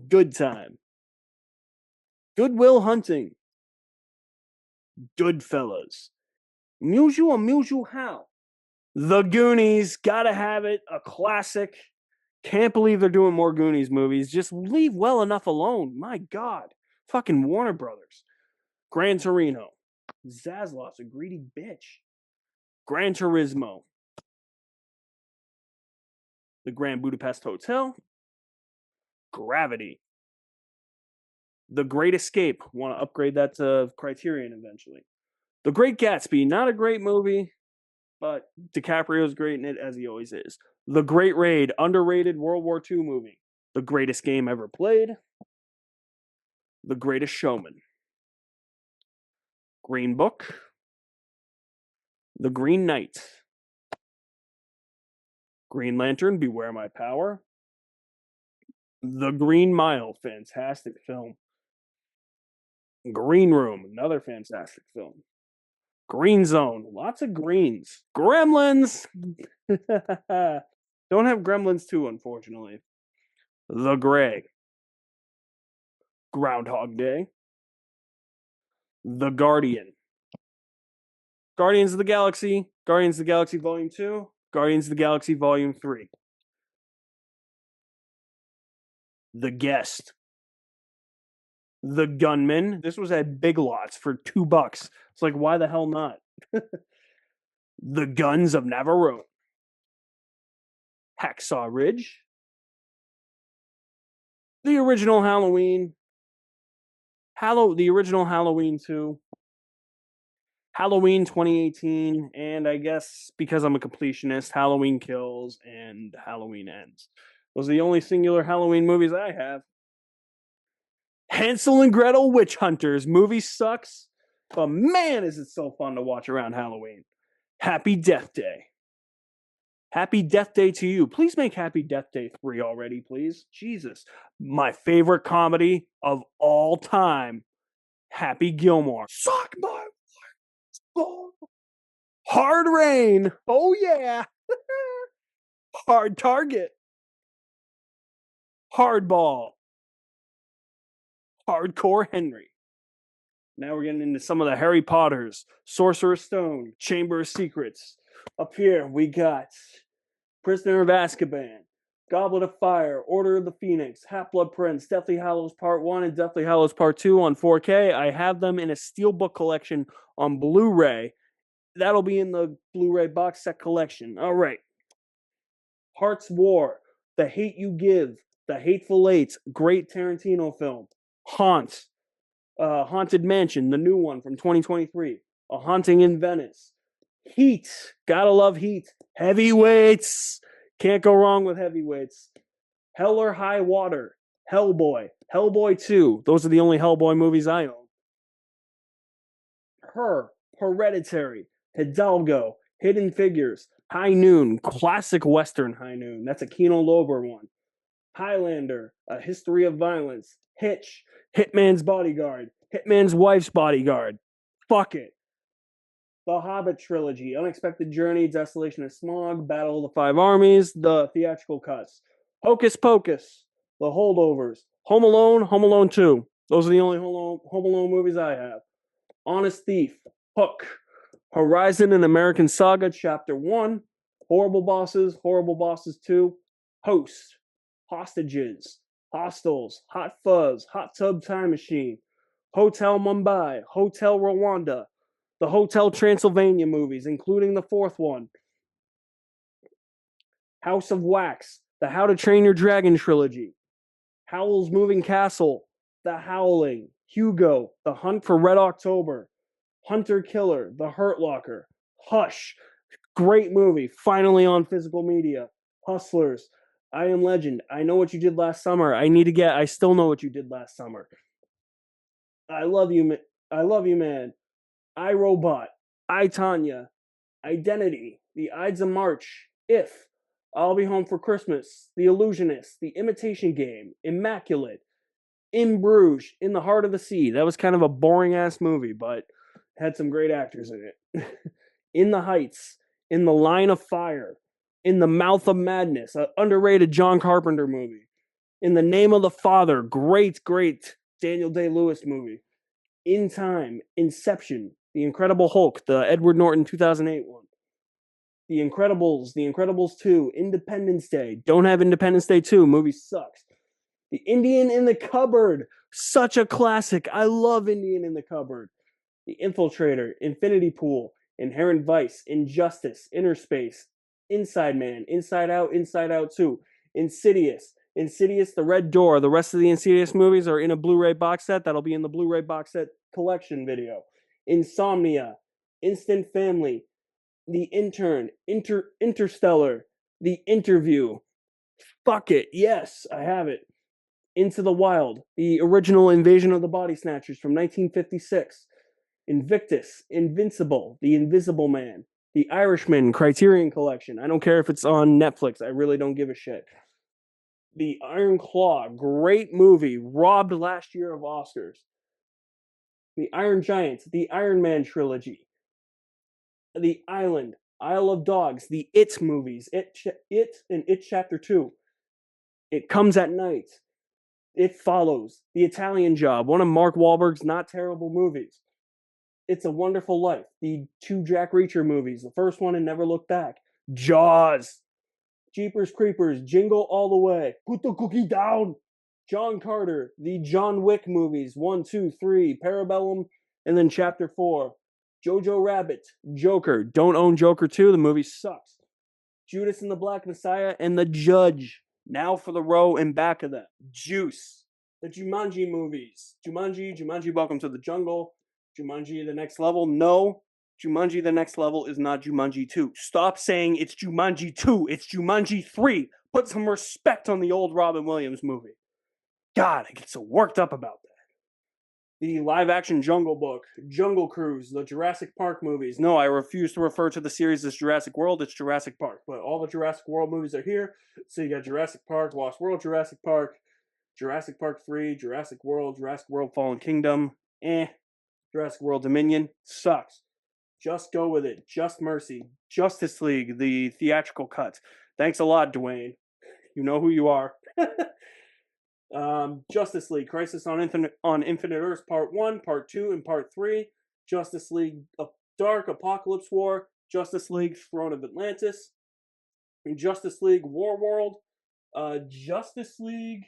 Good Time. Good Will Hunting. Goodfellas. Amuse you, how? The Goonies. Gotta have it. A classic. Can't believe they're doing more Goonies movies. Just leave well enough alone. My God. Fucking Warner Brothers. Gran Torino. Zaslav's a greedy bitch. Gran Turismo. The Grand Budapest Hotel. Gravity. The Great Escape. Want to upgrade that to Criterion eventually. The Great Gatsby. Not a great movie, but DiCaprio's great in it, as he always is. The Great Raid. Underrated World War II movie. The Greatest Game Ever Played. The Greatest Showman. Green Book. The Green Knight. Green Lantern, Beware My Power. The Green Mile, fantastic film. Green Room, another fantastic film. Green Zone, lots of greens. Gremlins! Don't have Gremlins 2, unfortunately. The Gray. Groundhog Day. The Guardian. Guardians of the Galaxy. Guardians of the Galaxy Volume 2. Guardians of the Galaxy Volume 3. The Guest. The Gunman. This was at Big Lots for $2. It's like, why the hell not? The Guns of Navarone. Hacksaw Ridge. The original Halloween. The original Halloween 2. Halloween 2018. And I guess because I'm a completionist, Halloween Kills and Halloween Ends. Those are the only singular Halloween movies I have. Hansel and Gretel Witch Hunters. Movie sucks, but man, is it so fun to watch around Halloween. Happy Death Day. Happy Death Day to you. Please make Happy Death Day 3 already, please. Jesus. My favorite comedy of all time, Happy Gilmore. Suck my ball. Hard Rain. Oh, yeah. Hard Target. Hardball. Hardcore Henry. Now we're getting into some of the Harry Potters. Sorcerer's Stone. Chamber of Secrets. Up here, we got Prisoner of Azkaban, Goblet of Fire, Order of the Phoenix, Half-Blood Prince, Deathly Hallows Part 1 and Deathly Hallows Part 2 on 4K. I have them in a Steelbook collection on Blu-ray. That'll be in the Blu-ray box set collection. All right. Heart's War, The Hate You Give, The Hateful Eight, great Tarantino film. Haunt, Haunted Mansion, the new one from 2023. A Haunting in Venice. Heat, gotta love Heat. Heavyweights, can't go wrong with Heavyweights. Hell or High Water, Hellboy, Hellboy 2. Those are the only Hellboy movies I own. Her, Hereditary, Hidalgo, Hidden Figures, High Noon, classic Western High Noon. That's a Kino Lorber one. Highlander, A History of Violence, Hitch, Hitman's Bodyguard, Hitman's Wife's Bodyguard. Fuck it. The Hobbit Trilogy, Unexpected Journey, Desolation of Smaug, Battle of the Five Armies, the theatrical cuts. Hocus Pocus, The Holdovers, Home Alone 2. Those are the only Home Alone movies I have. Honest Thief, Hook, Horizon and American Saga, Chapter 1, Horrible Bosses 2, Host, Hostages, Hostels, Hot Fuzz, Hot Tub Time Machine, Hotel Mumbai, Hotel Rwanda, the Hotel Transylvania movies, including the fourth one, House of Wax, the How to Train Your Dragon trilogy, Howl's Moving Castle, The Howling, Hugo, The Hunt for Red October, Hunter Killer, The Hurt Locker, Hush, great movie, finally on physical media, Hustlers, I Am Legend, I Know What You Did Last Summer, I Still Know What You Did Last Summer, I Love You, Man, I, Robot, I, Tonya, Identity, The Ides of March, If, I'll Be Home for Christmas, The Illusionist, The Imitation Game, Immaculate, In Bruges, In the Heart of the Sea. That was kind of a boring-ass movie, but had some great actors in it. In the Heights, In the Line of Fire, In the Mouth of Madness, an underrated John Carpenter movie. In the Name of the Father, great Daniel Day-Lewis movie. In Time, Inception, The Incredible Hulk, the Edward Norton 2008 one. The Incredibles 2, Independence Day. Don't have Independence Day 2, movie sucks. The Indian in the Cupboard, such a classic. I love Indian in the Cupboard. The Infiltrator, Infinity Pool, Inherent Vice, Injustice, Inner Space, Inside Man, Inside Out 2, Insidious, The Red Door. The rest of the Insidious movies are in a Blu-ray box set. That'll be in the Blu-ray box set collection video. Insomnia, Instant Family, The Intern, Interstellar, The Interview. Fuck it, yes, I have it. Into the Wild, the original Invasion of the Body Snatchers from 1956. Invictus, Invincible, The Invisible Man, The Irishman, Criterion Collection. I don't care if it's on Netflix. I really don't give a shit. The Iron Claw, great movie, robbed last year of Oscars. The Iron Giant, The Iron Man trilogy. The Island, Isle of Dogs, the It movies, It and It Chapter 2. It Comes at Night. It Follows. The Italian Job, one of Mark Wahlberg's not terrible movies. It's a Wonderful Life, the two Jack Reacher movies, the first one and Never Look Back. Jaws. Jeepers Creepers, Jingle All the Way. Put the cookie down. John Carter, the John Wick movies, 1, 2, 3, Parabellum, and then Chapter 4. Jojo Rabbit, Joker. Don't own Joker 2, the movie sucks. Judas and the Black Messiah, and The Judge. Now for the row and back of that. Juice. The Jumanji movies. Jumanji, Welcome to the Jungle. Jumanji The Next Level. No, Jumanji The Next Level is not Jumanji 2. Stop saying it's Jumanji 2. It's Jumanji 3. Put some respect on the old Robin Williams movie. God, I get so worked up about that. The live-action Jungle Book, Jungle Cruise, the Jurassic Park movies. No, I refuse to refer to the series as Jurassic World. It's Jurassic Park. But all the Jurassic World movies are here. So you got Jurassic Park, Lost World, Jurassic Park, Jurassic Park 3, Jurassic World Fallen Kingdom. Jurassic World Dominion sucks. Just go with it. Just Mercy. Justice League, the theatrical cut. Thanks a lot, Dwayne. You know who you are. Justice League, Crisis on Infinite Earths, Part 1, Part 2, and Part 3. Justice League Dark Apocalypse War. Justice League Throne of Atlantis. Justice League Warworld. Justice League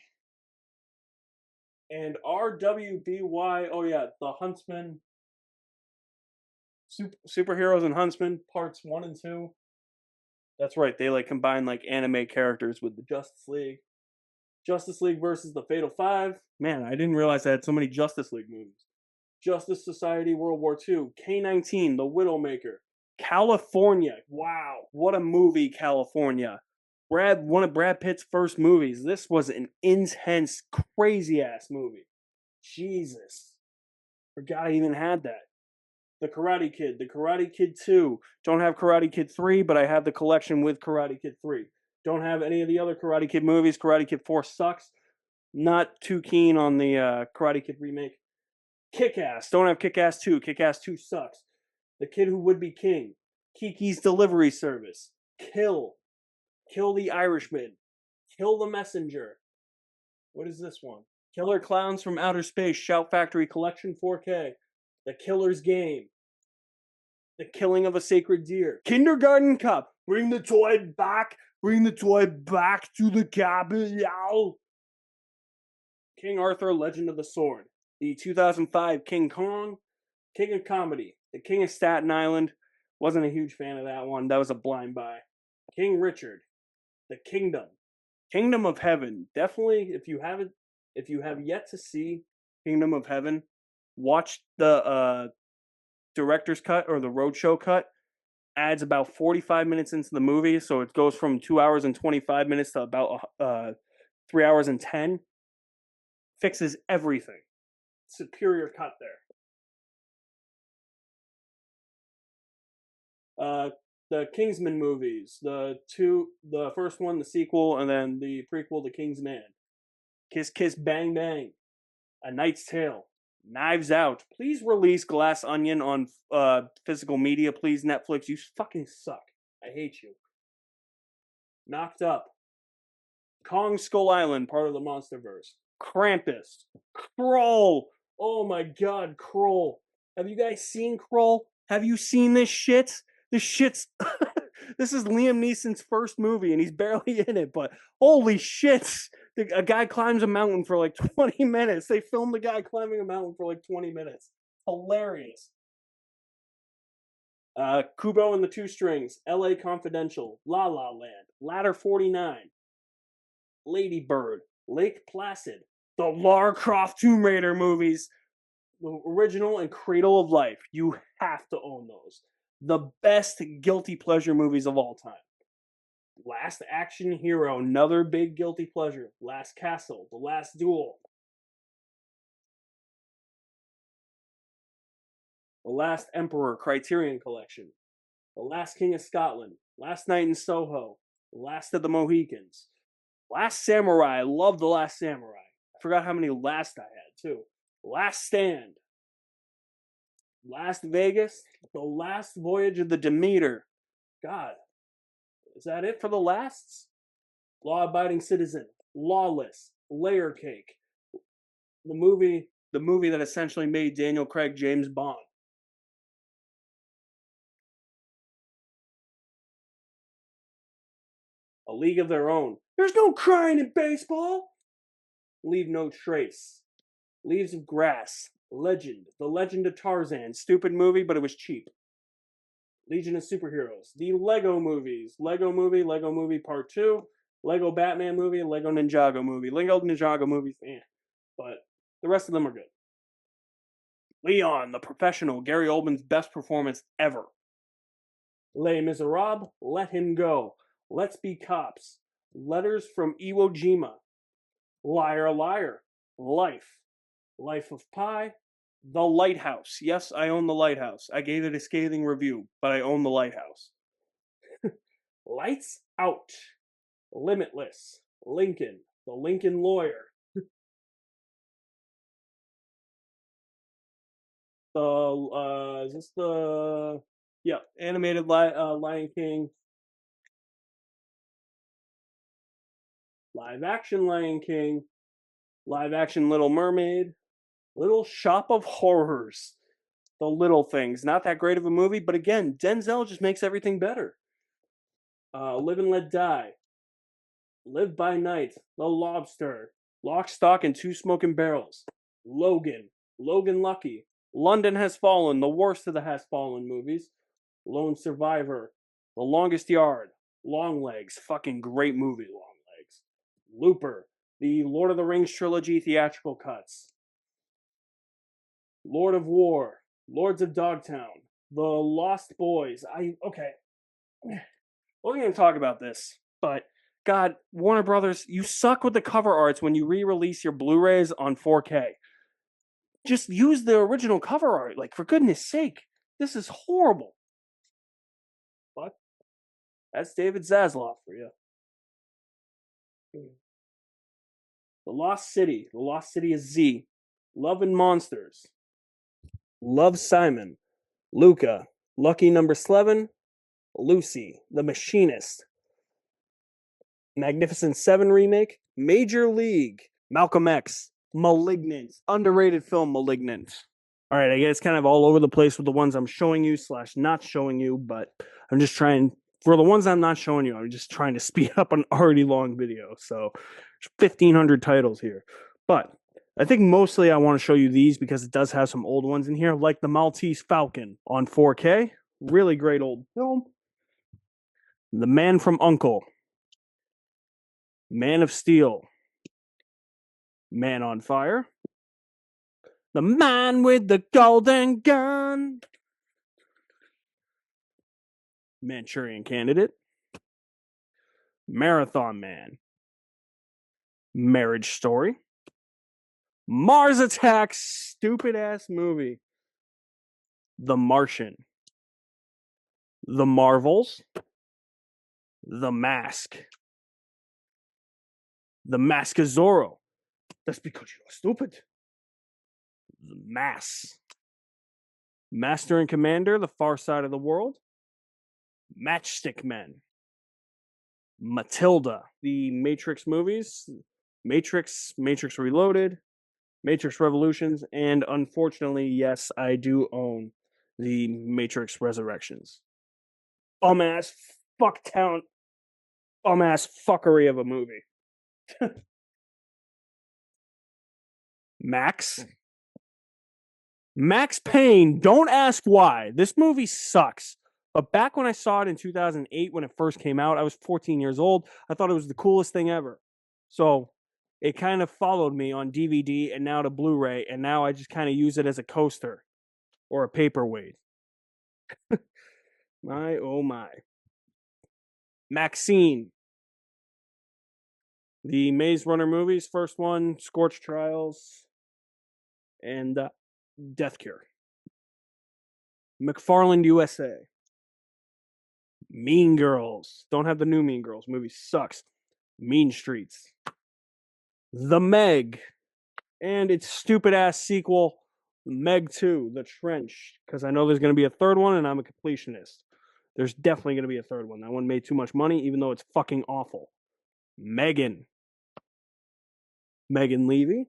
and RWBY. Oh yeah, the Huntsman. Superheroes and Huntsman, Parts 1 and 2. That's right, they like combine like anime characters with the Justice League. Justice League versus the Fatal Five. Man, I didn't realize I had so many Justice League movies. Justice Society World War II. K-19, The Widowmaker. California. Wow, what a movie, California. One of Brad Pitt's first movies. This was an intense, crazy-ass movie. Jesus. Forgot I even had that. The Karate Kid. The Karate Kid 2. Don't have Karate Kid 3, but I have the collection with Karate Kid 3. Don't have any of the other Karate Kid movies. Karate Kid 4 sucks. Not too keen on the Karate Kid remake. Kick-Ass. Don't have Kick-Ass 2. Kick-Ass 2 sucks. The Kid Who Would Be King. Kiki's Delivery Service. Kill. Kill the Irishman. Kill the Messenger. What is this one? Killer Clowns from Outer Space. Shout Factory Collection 4K. The Killer's Game. The Killing of a Sacred Deer. Kindergarten Cup. Bring the toy back. Bring the toy back to the capital. King Arthur, Legend of the Sword. The 2005 King Kong. King of Comedy. The King of Staten Island. Wasn't a huge fan of that one. That was a blind buy. King Richard. The Kingdom. Kingdom of Heaven. Definitely, if you have yet to see Kingdom of Heaven, watch the director's cut or the roadshow cut. Adds about 45 minutes into the movie, so it goes from 2 hours and 25 minutes to about 3 hours and 10. Fixes everything. Superior cut there. The Kingsman movies, the first one, the sequel, and then the prequel, The King's Man. Kiss Kiss Bang Bang. A Knight's Tale. Knives Out. Please release Glass Onion on physical media, please, Netflix. You fucking suck. I hate you. Knocked Up. Kong Skull Island, part of the Monsterverse. Krampus. Kroll. Oh my god, Kroll. Have you guys seen Kroll? Have you seen this shit? This shit's... This is Liam Neeson's first movie, and he's barely in it, but holy shit! A guy climbs a mountain for like 20 minutes. They filmed the guy climbing a mountain for like 20 minutes. Hilarious. Kubo and the Two Strings, L.A. Confidential, La La Land, Ladder 49, Lady Bird, Lake Placid, the Lara Croft Tomb Raider movies, the original and Cradle of Life. You have to own those. The best guilty pleasure movies of all time. Last Action Hero, another big guilty pleasure. Last Castle, The Last Duel. The Last Emperor, Criterion Collection. The Last King of Scotland. Last Night in Soho. Last of the Mohicans. Last Samurai, I love The Last Samurai. I forgot how many last I had, too. Last Stand. Last Vegas. The Last Voyage of the Demeter. God. Is that it for the lasts? Law Abiding Citizen. Lawless. Layer Cake. The movie that essentially made Daniel Craig James Bond. A League of Their Own. There's no crying in baseball. Leave No Trace. Leaves of Grass. Legend. The Legend of Tarzan. Stupid movie, but it was cheap. Legion of Superheroes. The Lego movies. Lego Movie Part 2. Lego Batman movie, and Lego Ninjago movie. Lego Ninjago movies, but the rest of them are good. Leon, the Professional. Gary Oldman's best performance ever. Les Miserables. Let Him Go. Let's Be Cops. Letters from Iwo Jima. Liar Liar. Life. Life of Pi. The Lighthouse. Yes, I own The Lighthouse. I gave it a scathing review, but I own The Lighthouse. Lights Out. Limitless. Lincoln. The Lincoln Lawyer. Is this the yeah, animated Lion King, live action Lion King, live action Little Mermaid, Little Shop of Horrors. The Little Things. Not that great of a movie, but again, Denzel just makes everything better. Live and Let Die, Live by Night, The Lobster, Lock, Stock, and Two Smoking Barrels, Logan, Logan Lucky, London Has Fallen, the worst of the Has Fallen movies, Lone Survivor, The Longest Yard, Long Legs, fucking great movie, Long Legs, Looper, the Lord of the Rings trilogy theatrical cuts, Lord of War, Lords of Dogtown, The Lost Boys. Okay, we're going to talk about this, but God, Warner Brothers, you suck with the cover arts when you re-release your Blu-rays on 4K. Just use the original cover art, like, for goodness sake. This is horrible. But that's David Zaslav for you. The Lost City. The Lost City is Z. Love and Monsters. Love, Simon. Luca. Lucky Number 11. Lucy. The Machinist. Magnificent Seven remake. Major League. Malcolm X. Malignant. Underrated film, Malignant. All right, I guess kind of all over the place with the ones I'm showing you / not showing you, but I'm just trying, for the ones I'm not showing you, I'm just trying to speed up an already long video. So 1,500 titles here. But I think mostly I want to show you these because it does have some old ones in here, like the Maltese Falcon on 4K. Really great old film. The Man from U.N.C.L.E. Man of Steel. Man on Fire. The Man with the Golden Gun. Manchurian Candidate. Marathon Man. Marriage Story. Mars Attacks. Stupid ass movie. The Martian. The Marvels. The Mask. The Mask of Zorro. That's because you're stupid. The Mass. Master and Commander, The Far Side of the World. Matchstick Men. Matilda. The Matrix movies. Matrix, Matrix Reloaded, Matrix Revolutions, and unfortunately, yes, I do own the Matrix Resurrections. Bum-ass fucktown, bum-ass fuckery of a movie. Max Payne, don't ask why. This movie sucks. But back when I saw it in 2008, when it first came out, I was 14 years old. I thought it was the coolest thing ever. So it kind of followed me on DVD and now to Blu-ray, and now I just kind of use it as a coaster or a paperweight. My, oh my. Maxine. The Maze Runner movies, first one, Scorch Trials, and Death Cure. McFarland USA. Mean Girls. Don't have the new Mean Girls. Movie sucks. Mean Streets. The Meg. And its stupid ass sequel, Meg 2, The Trench. Because I know there's going to be a third one and I'm a completionist. There's definitely going to be a third one. That one made too much money, even though it's fucking awful. Megan. Megan Levy.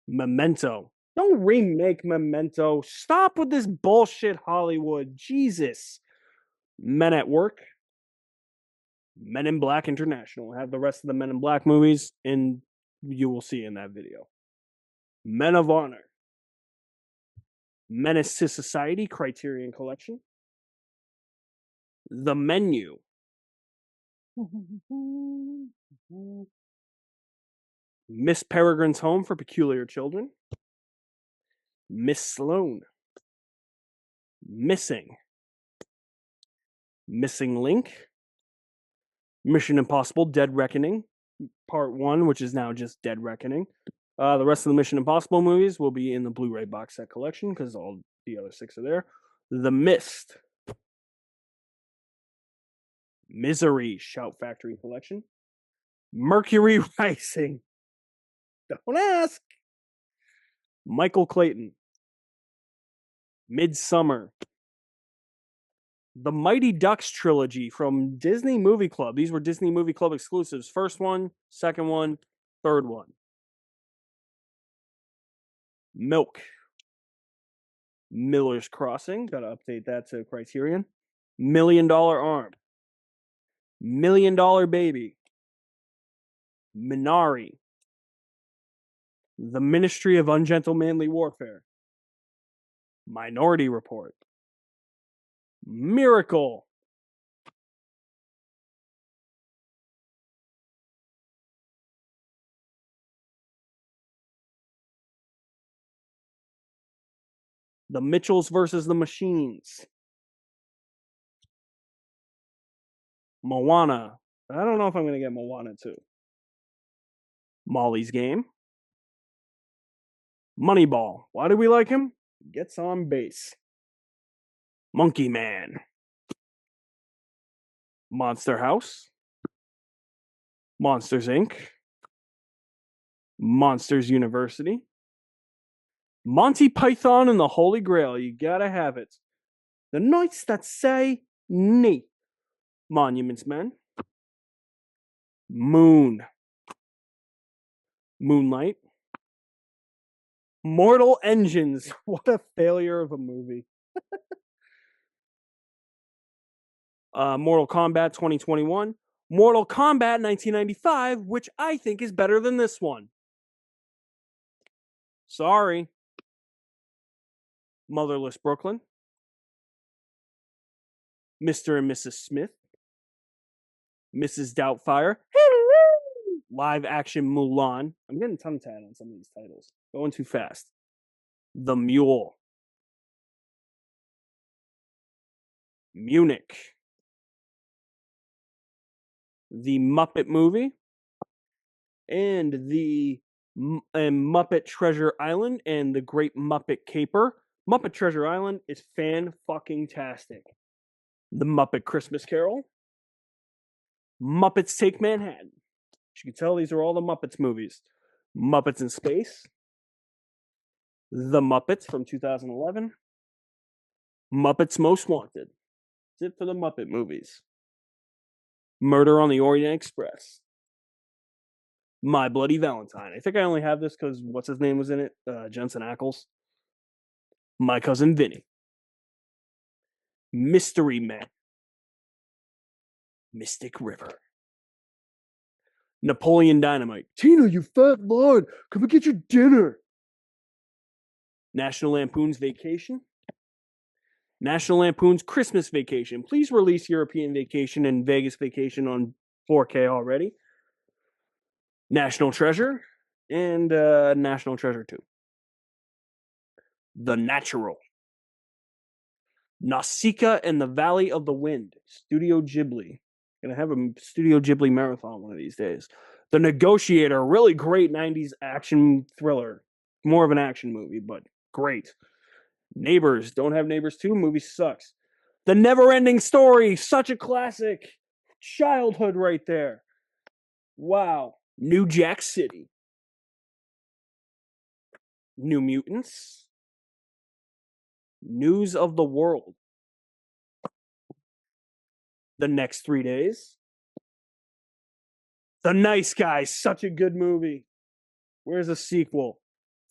Memento. Don't remake Memento. Stop with this bullshit, Hollywood. Jesus. Men at Work. Men in Black International. I have the rest of the Men in Black movies, and you will see in that video. Men of Honor. Menace to Society, Criterion Collection. The Menu. Miss Peregrine's Home for Peculiar Children. Miss Sloane. Missing. Missing Link. Mission Impossible Dead Reckoning, Part 1, which is now just Dead Reckoning. The rest of the Mission Impossible movies will be in the Blu-ray box set collection because all the other 6 are there. The Mist, Misery Shout Factory collection, Mercury Rising. Don't ask. Michael Clayton, Midsummer, the Mighty Ducks trilogy from Disney Movie Club. These were Disney Movie Club exclusives. First one, second one, third one. Milk, Miller's Crossing. Got to update that to Criterion. $1 Million Arm, $1 Million Baby, Minari, The Ministry of Ungentlemanly Warfare, Minority Report, Miracle, The Mitchells versus the Machines, Moana. I don't know if I'm going to get Moana 2. Molly's Game, Moneyball. Why do we like him? Gets on base. Monkey Man, Monster House, Monsters Inc., Monsters University, Monty Python and the Holy Grail. You gotta have it. The Knights That Say Nee, Monuments Men, Moon, Moonlight, Mortal Engines. What a failure of a movie. Mortal Kombat 2021, Mortal Kombat 1995, which I think is better than this one. Sorry. Motherless Brooklyn, Mr. and Mrs. Smith, Mrs. Doubtfire, live action Mulan. I'm getting tongue-tied on some of these titles. Going too fast. The Mule, Munich, The Muppet Movie, and the Muppet Treasure Island and the Great Muppet Caper. Muppet Treasure Island is fan-fucking-tastic. The Muppet Christmas Carol, Muppets Take Manhattan. As you can tell, these are all the Muppets movies. Muppets in Space, The Muppets from 2011, Muppets Most Wanted. That's it for the Muppet movies. Murder on the Orient Express, My Bloody Valentine. I think I only have this because what's his name was in it? Jensen Ackles. My Cousin Vinny. Mystery Men, Mystic River, Napoleon Dynamite. Tina, you fat lard, come and get your dinner. National Lampoon's Vacation, National Lampoon's Christmas Vacation. Please release European Vacation and Vegas Vacation on 4K already. National Treasure and National Treasure 2. The Natural, Nausicaa and the Valley of the Wind, Studio Ghibli. Gonna have a Studio Ghibli marathon one of these days. The Negotiator, really great 90s action thriller. More of an action movie, but great. Neighbors, don't have Neighbors 2, movie sucks. The Never-Ending Story, such a classic. Childhood right there. Wow. New Jack City, New Mutants, News of the World, The Next 3 Days, The Nice Guys, such a good movie. Where's the sequel?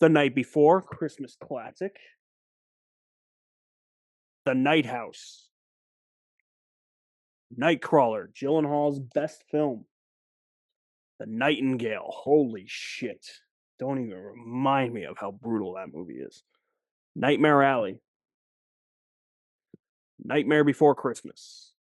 The Night Before, Christmas classic. The Night House, Nightcrawler, Gyllenhaal's best film. The Nightingale, holy shit. Don't even remind me of how brutal that movie is. Nightmare Alley, Nightmare Before Christmas,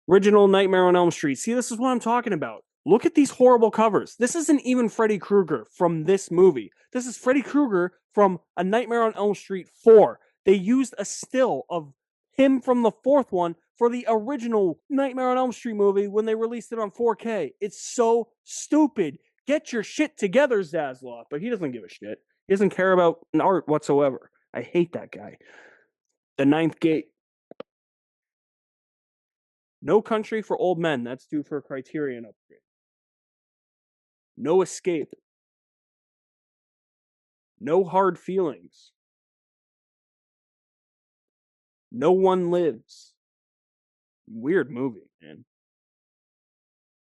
original Nightmare on Elm Street. See, this is what I'm talking about. Look at these horrible covers. This isn't even Freddy Krueger from this movie. This is Freddy Krueger from A Nightmare on Elm Street 4. They used a still of him from the fourth one for the original Nightmare on Elm Street movie when they released it on 4K. It's so stupid. Get your shit together, Zaslav. But he doesn't give a shit. He doesn't care about an art whatsoever. I hate that guy. The Ninth Gate. No Country for Old Men. That's due for a Criterion upgrade. No Escape. No Hard Feelings. No One Lives. Weird movie, man.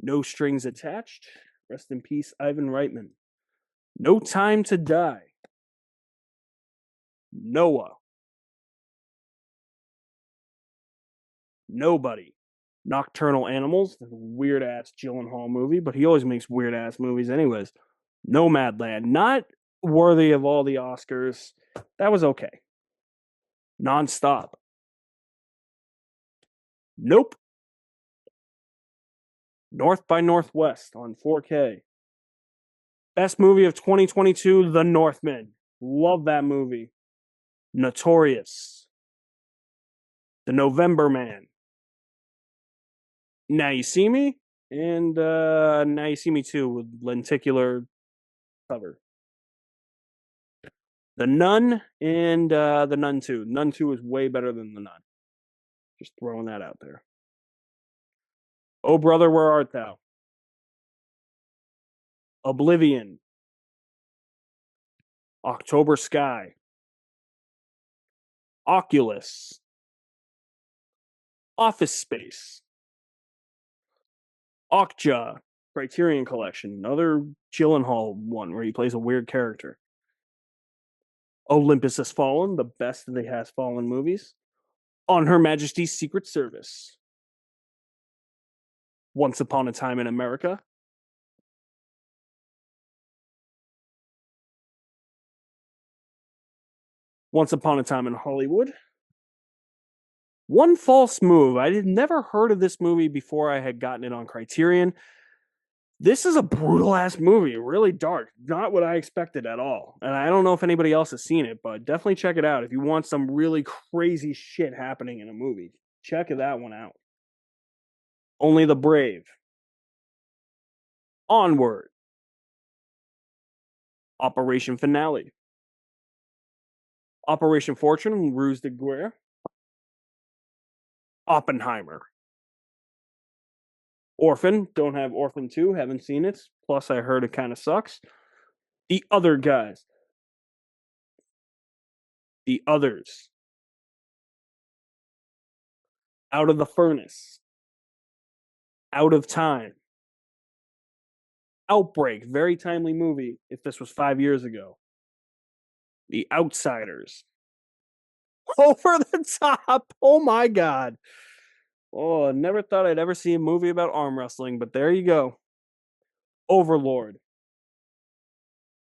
No Strings Attached. Rest in peace, Ivan Reitman. No Time to Die. Noah. Nobody. Nocturnal Animals. Weird ass Gyllenhaal movie, but he always makes weird ass movies, anyways. Nomadland. Not worthy of all the Oscars. That was okay. Nonstop. Nope. North by Northwest on 4K. Best movie of 2022, The Northman. Love that movie. Notorious. The November Man. Now You See Me, and Now You See Me 2 with lenticular cover. The Nun and The Nun 2. Nun 2 is way better than The Nun. Just throwing that out there. Oh Brother, Where Art Thou? Oblivion. October Sky. Oculus. Office Space. Okja. Criterion Collection. Another Gyllenhaal one where he plays a weird character. Olympus Has Fallen. The best of the Has Fallen movies. On Her Majesty's Secret Service. Once Upon a Time in America. Once Upon a Time in Hollywood. One False Move. I had never heard of this movie before I had gotten it on Criterion. This is a brutal ass movie, really dark. Not what I expected at all. And I don't know if anybody else has seen it, but definitely check it out if you want some really crazy shit happening in a movie. Check that one out. Only the Brave. Onward. Operation Finale. Operation Fortune, Ruse de Guerre. Oppenheimer. Orphan, don't have Orphan 2, haven't seen it. Plus, I heard it kind of sucks. The Other Guys. The Others. Out of the Furnace. Out of Time. Outbreak, very timely movie if this was 5 years ago. The Outsiders. Over the Top. Oh my God. Oh, never thought I'd ever see a movie about arm wrestling, but there you go. Overlord.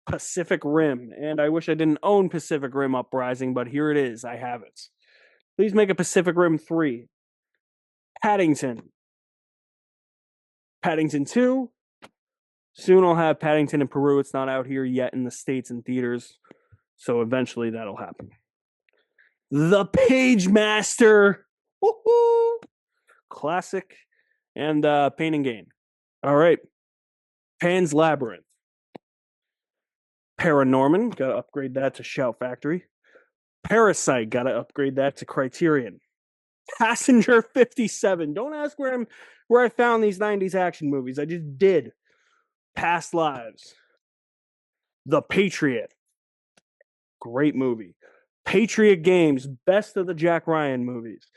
Pacific Rim. And I wish I didn't own Pacific Rim Uprising, but here it is. I have it. Please make a Pacific Rim 3. Paddington. Paddington 2. Soon I'll have Paddington in Peru. It's not out here yet in the States and theaters. So eventually that'll happen. The Page Master. Woo-hoo! Classic. And Pain and Gain. All right. Pan's Labyrinth. Paranorman. Got to upgrade that to Shout Factory. Parasite. Got to upgrade that to Criterion. Passenger 57. Don't ask where I found these 90s action movies. I just did. Past Lives. The Patriot. Great movie. Patriot Games. Best of the Jack Ryan movies.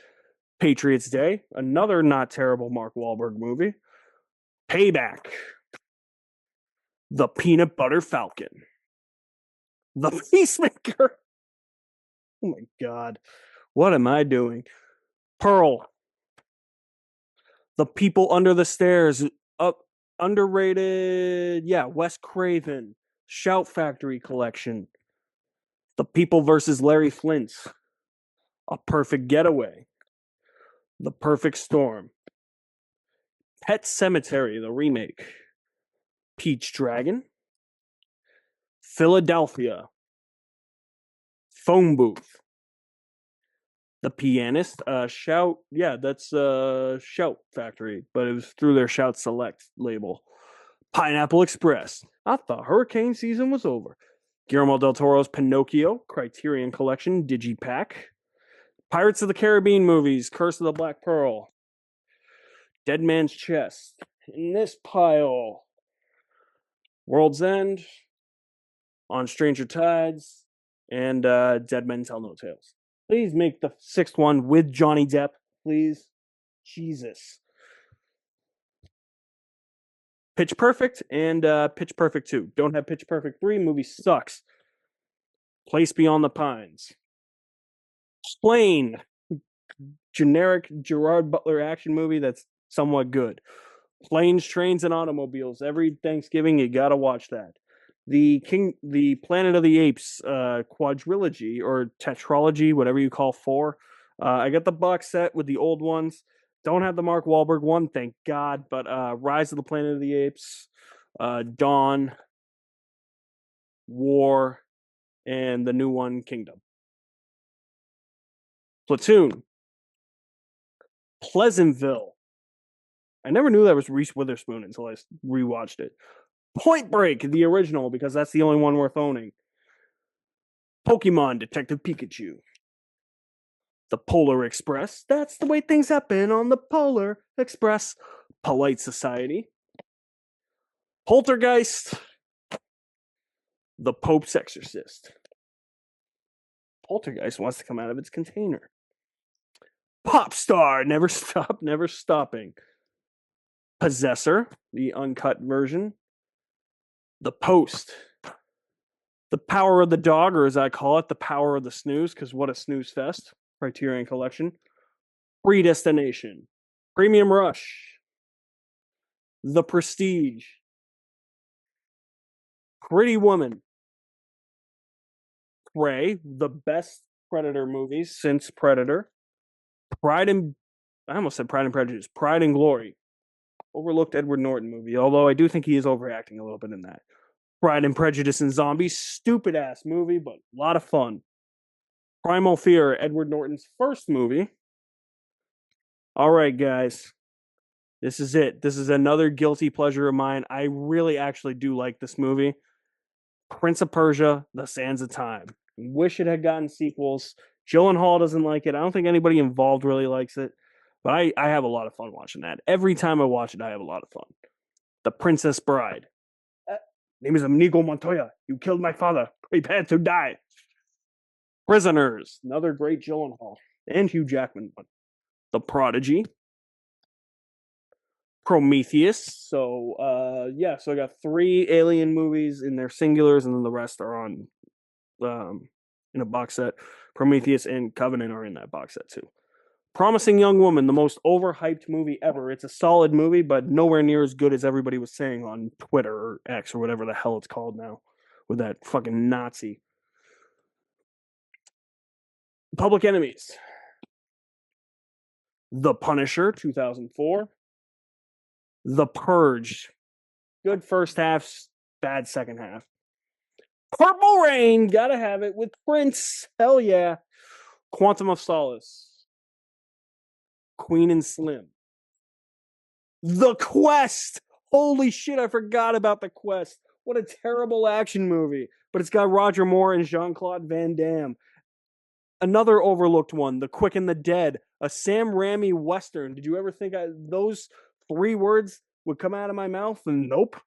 Patriots Day. Another not terrible Mark Wahlberg movie. Payback. The Peanut Butter Falcon. The Peacemaker. Oh my God. What am I doing? Pearl. The People Under the Stairs. Underrated. Yeah, Wes Craven. Shout Factory collection. The People versus Larry Flint. A Perfect Getaway. The Perfect Storm. Pet Cemetery, the remake. Peach Dragon. Philadelphia. Phone Booth. The Pianist. Shout. Yeah, that's Shout Factory, but it was through their Shout Select label. Pineapple Express. I thought hurricane season was over. Guillermo del Toro's Pinocchio, Criterion Collection, Digipack. Pirates of the Caribbean movies, Curse of the Black Pearl. Dead Man's Chest. In this pile, World's End, On Stranger Tides, and Dead Men Tell No Tales. Please make the sixth one with Johnny Depp, please. Jesus. Pitch Perfect and Pitch Perfect 2. Don't have Pitch Perfect 3. Movie sucks. Place Beyond the Pines. Plane. Generic Gerard Butler action movie that's somewhat good. Planes, Trains, and Automobiles. Every Thanksgiving, you gotta watch that. The Planet of the Apes quadrilogy or tetralogy, whatever you call four. I got the box set with the old ones. Don't have the Mark Wahlberg one, thank God. But Rise of the Planet of the Apes, Dawn, War, and the new one, Kingdom. Platoon. Pleasantville. I never knew that was Reese Witherspoon until I rewatched it. Point Break, the original, because that's the only one worth owning. Pokemon Detective Pikachu. The Polar Express. That's the way things happen on the Polar Express. Polite Society. Poltergeist. The Pope's Exorcist. Poltergeist wants to come out of its container. Popstar, Never Stop, Never Stopping. Possessor, the uncut version. The Post. The Power of the Dog, or as I call it, The Power of the Snooze, because what a snooze fest. Criterion Collection. Predestination. Premium Rush. The Prestige. Pretty Woman. Prey, the best Predator movies since Predator. I almost said Pride and Prejudice. Pride and Glory. Overlooked Edward Norton movie, although I do think he is overacting a little bit in that. Pride and Prejudice and Zombies, stupid ass movie, but a lot of fun. Primal Fear, Edward Norton's first movie. All right, guys. This is it. This is another guilty pleasure of mine. I really actually do like this movie. Prince of Persia, The Sands of Time. Wish it had gotten sequels. Gyllenhaal doesn't like it. I don't think anybody involved really likes it. But I have a lot of fun watching that. Every time I watch it, I have a lot of fun. The Princess Bride. Name is Inigo Montoya. You killed my father. Prepare to die. Prisoners. Another great Gyllenhaal. And Hugh Jackman one. The Prodigy. Prometheus. So so I got 3 Alien movies in their singulars, and then the rest are on in a box set. Prometheus and Covenant are in that box set too. Promising Young Woman, the most overhyped movie ever. It's a solid movie, but nowhere near as good as everybody was saying on Twitter or X or whatever the hell it's called now, with that fucking Nazi. Public Enemies. The Punisher, 2004. The Purge. Good first half, bad second half. Purple Rain, gotta have it with Prince. Hell yeah. Quantum of Solace. Queen and Slim. The Quest. Holy shit, I forgot about The Quest. What a terrible action movie. But it's got Roger Moore and Jean-Claude Van Damme. Another overlooked one, The Quick and the Dead. A Sam Raimi Western. Did you ever think those 3 words would come out of my mouth? And nope.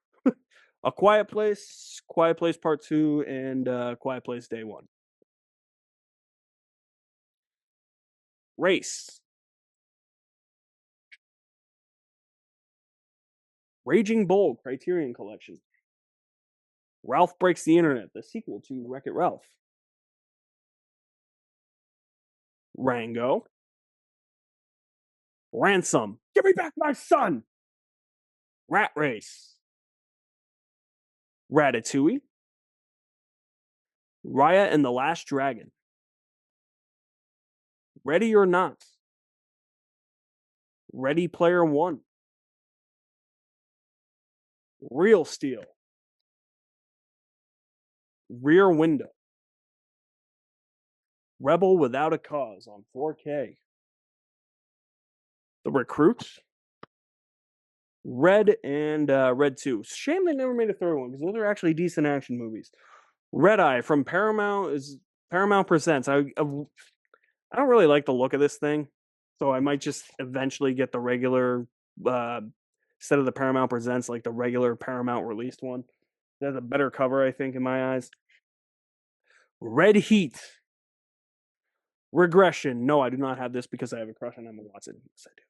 A Quiet Place Part 2, and Quiet Place Day 1. Race. Raging Bull, Criterion Collection. Ralph Breaks the Internet, the sequel to Wreck-It Ralph. Rango. Ransom. Give me back my son. Rat Race. Ratatouille. Raya and the Last Dragon. Ready or Not. Ready Player One. Real Steel. Rear Window. Rebel Without a Cause on 4K. The Recruit. Red and Red 2. Shame they never made a third one because those are actually decent action movies. Red Eye from Paramount is Paramount Presents. I don't really like the look of this thing, so I might just eventually get the regular instead of the Paramount Presents, like the regular Paramount released one. It has a better cover, I think, in my eyes. Red Heat. Regression. No, I do not have this because I have a crush on Emma Watson. Yes, I do.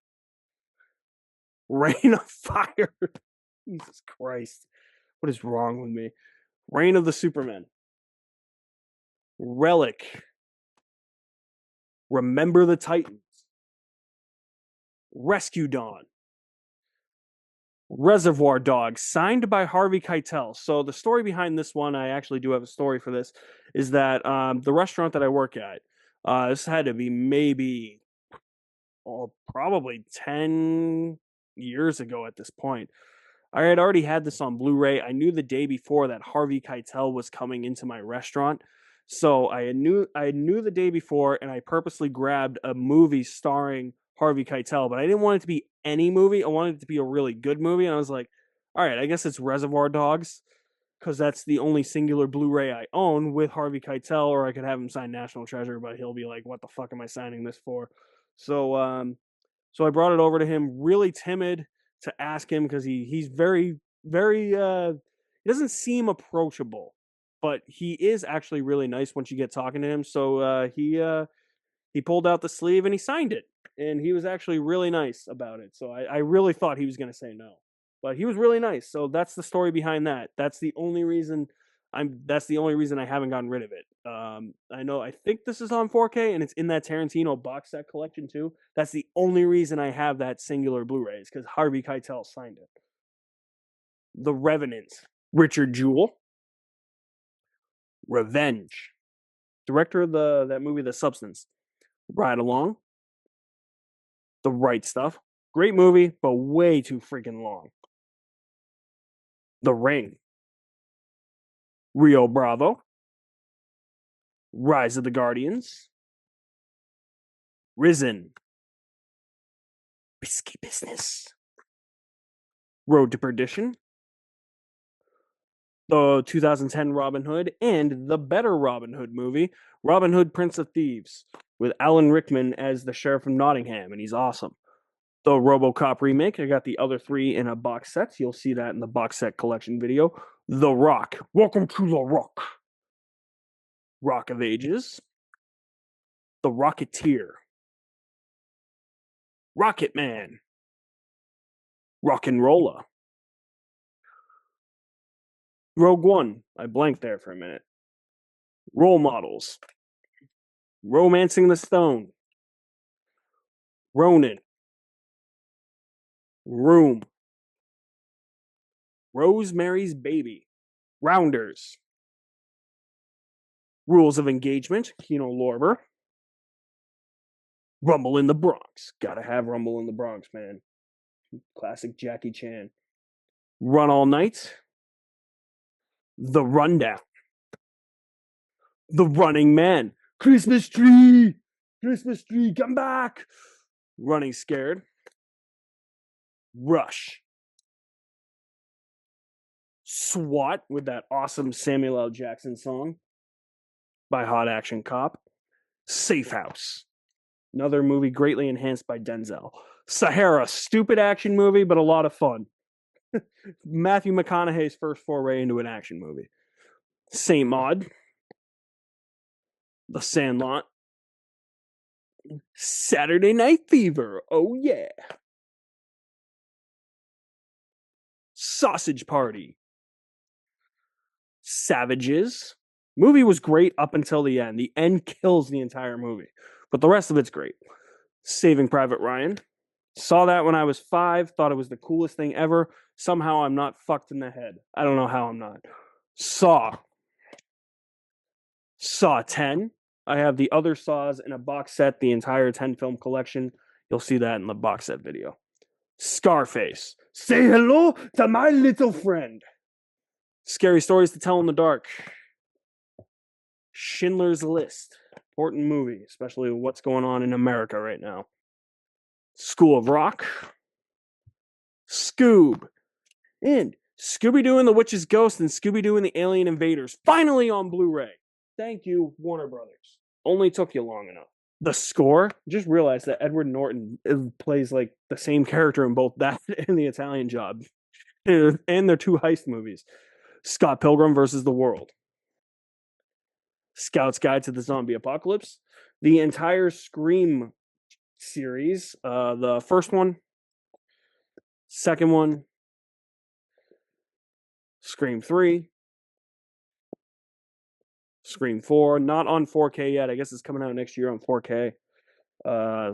Reign of Fire. Jesus Christ. What is wrong with me? Reign of the Supermen. Relic. Remember the Titans. Rescue Dawn. Reservoir Dogs, signed by Harvey Keitel. So the story behind this one, I actually do have a story for this, is that the restaurant that I work at, this had to be maybe probably 10 years ago at this point. I had already had this on Blu-ray. I knew the day before that Harvey Keitel was coming into my restaurant. So I knew the day before, and I purposely grabbed a movie starring Harvey Keitel, but I didn't want it to be any movie. I wanted it to be a really good movie, and I was like, all right, I guess it's Reservoir Dogs, because that's the only singular Blu-ray I own with Harvey Keitel, or I could have him sign National Treasure, but he'll be like, what the fuck am I signing this for? So so I brought it over to him, really timid to ask him because he's very, very he doesn't seem approachable, but he is actually really nice once you get talking to him. So he pulled out the sleeve and he signed it. And he was actually really nice about it. So I really thought he was gonna say no. But he was really nice. So that's the story behind that. That's the only reason I haven't gotten rid of it. I think this is on 4K and it's in that Tarantino box set collection too. That's the only reason I have that singular Blu-ray is because Harvey Keitel signed it. The Revenant, Richard Jewell. Revenge, director of that movie The Substance. Ride Along. The Right Stuff. Great movie, but way too freaking long. The Ring. Rio Bravo. Rise of the Guardians. Risen. Risky Business. Road to Perdition. The 2010 Robin Hood and the better Robin Hood movie, Robin Hood Prince of Thieves, with Alan Rickman as the sheriff of Nottingham, and he's awesome. The RoboCop remake, I got the other three in a box set. You'll see that in the box set collection video. The Rock. Welcome to The Rock. Rock of Ages. The Rocketeer. Rocket Man. Rock and Rolla. Rogue One. I blanked there for a minute. Role Models. Romancing the Stone. Ronin. Room. Rosemary's Baby. Rounders. Rules of Engagement. Kino Lorber. Rumble in the Bronx. Gotta have Rumble in the Bronx, man. Classic Jackie Chan. Run All Night. The Rundown. The Running Man. Christmas tree. Christmas tree, come back. Running Scared. Rush. SWAT with that awesome Samuel L. Jackson song by Hot Action Cop. Safe House. Another movie greatly enhanced by Denzel. Sahara, stupid action movie, but a lot of fun. Matthew McConaughey's first foray into an action movie. Saint Maud. The Sandlot. Saturday Night Fever. Oh yeah. Sausage Party. Savages. Movie was great up until the end. The end kills the entire movie, but the rest of it's great. Saving Private Ryan. Saw that when I was 5, thought it was the coolest thing ever. Somehow I'm not fucked in the head. I don't know how I'm not. Saw 10. I have the other Saws in a box set, the entire 10 film collection. You'll see that in the box set video. Scarface. Say hello to my little friend. Scary Stories to Tell in the Dark. Schindler's List. Important movie, especially what's going on in America right now. School of Rock. Scoob, and Scooby-Doo and the Witch's Ghost and Scooby-Doo and the Alien Invaders, finally on Blu-ray. Thank you, Warner Brothers. Only took you long enough. The score, just realized that Edward Norton plays like the same character in both that and The Italian Job, and their two heist movies. Scott Pilgrim versus the World, Scout's Guide to the Zombie Apocalypse, the entire Scream series, the first one, second one, Scream 3, Scream 4, not on 4K yet. I guess it's coming out next year on 4K.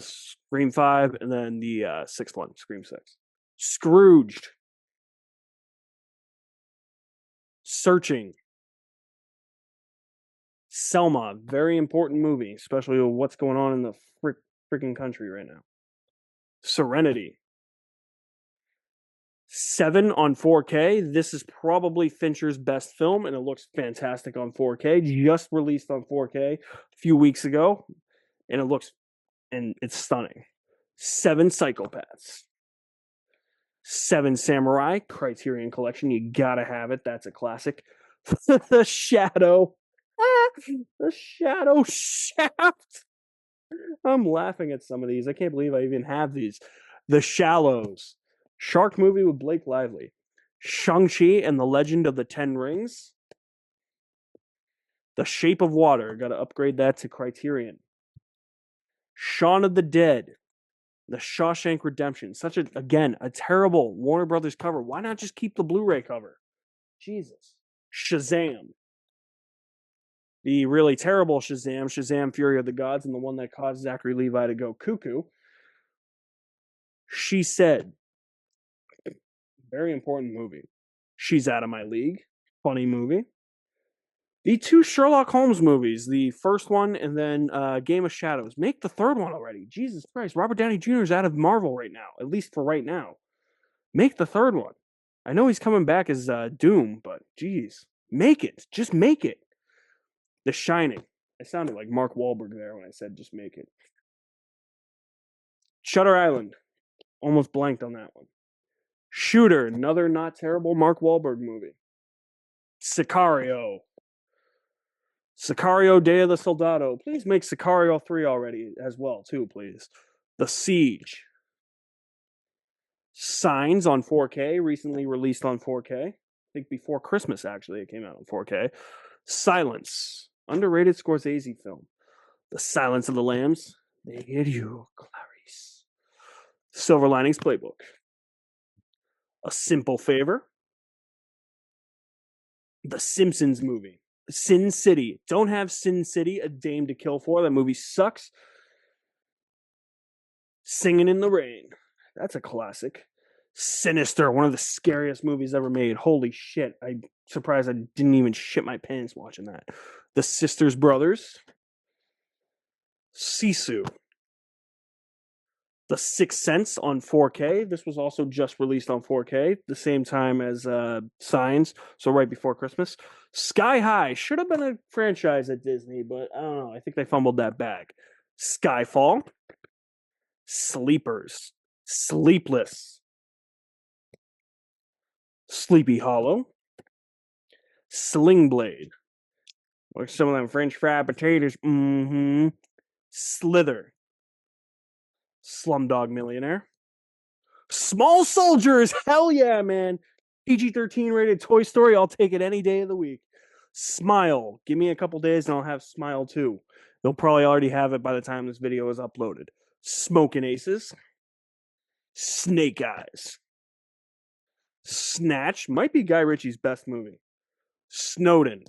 Scream 5, and then the sixth one, Scream 6. Scrooged. Searching. Selma, very important movie, especially with what's going on in the freaking country right now. Serenity. 7 on 4K. This is probably Fincher's best film, and it looks fantastic on 4K. Just released on 4K a few weeks ago, and it's stunning. 7 Psychopaths. 7 Samurai, Criterion Collection. You gotta have it. That's a classic. The Shadow. The Shadow Shaft. I'm laughing at some of these. I can't believe I even have these. The Shallows. Shark movie with Blake Lively. Shang-Chi and the Legend of the Ten Rings. The Shape of Water. Got to upgrade that to Criterion. Shaun of the Dead. The Shawshank Redemption. Such a terrible Warner Brothers cover. Why not just keep the Blu-ray cover? Jesus. Shazam. The really terrible Shazam Fury of the Gods, and the one that caused Zachary Levi to go cuckoo. She Said. Very important movie. She's Out of My League. Funny movie. The 2 Sherlock Holmes movies, the first one and then Game of Shadows. Make the third one already. Jesus Christ. Robert Downey Jr. is out of Marvel right now, at least for right now. Make the third one. I know he's coming back as Doom, but geez. Make it. Just make it. The Shining. I sounded like Mark Wahlberg there when I said just make it. Shutter Island. Almost blanked on that one. Shooter. Another not terrible Mark Wahlberg movie. Sicario. Sicario Day of the Soldado. Please make Sicario 3 already as well, too, please. The Siege. Signs on 4K. Recently released on 4K. I think before Christmas, actually, it came out on 4K. Silence. Underrated Scorsese film. The Silence of the Lambs. They hear you, Clarice. Silver Linings Playbook. A Simple Favor. The Simpsons movie. Sin City. Don't have Sin City, A Dame to Kill For. That movie sucks. Singing in the Rain. That's a classic. Sinister, one of the scariest movies ever made. Holy shit. I'm surprised I didn't even shit my pants watching that. The Sisters Brothers. Sisu. The Sixth Sense on 4K. This was also just released on 4K, the same time as Signs, so right before Christmas. Sky High. Should have been a franchise at Disney, but I don't know. I think they fumbled that bag. Skyfall. Sleepers. Sleepless. Sleepy Hollow. Sling Blade. Or some of them French fried potatoes. Slither. Slumdog Millionaire. Small Soldiers. Hell yeah, man. PG-13 rated Toy Story. I'll take it any day of the week. Smile. Give me a couple days and I'll have Smile 2. They'll probably already have it by the time this video is uploaded. Smoking Aces. Snake Eyes. Snatch. Might be Guy Ritchie's best movie. Snowden.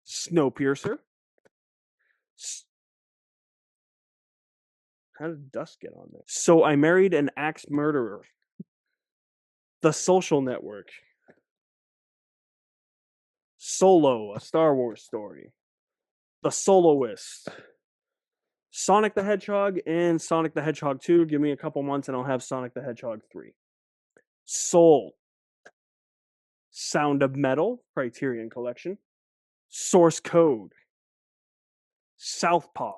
Snowpiercer. How did dust get on there? So I Married an Axe Murderer. The Social Network. Solo, a Star Wars story. The Soloist. Sonic the Hedgehog and Sonic the Hedgehog 2. Give me a couple months and I'll have Sonic the Hedgehog 3. Soul. Sound of Metal, Criterion Collection. Source Code. Southpaw.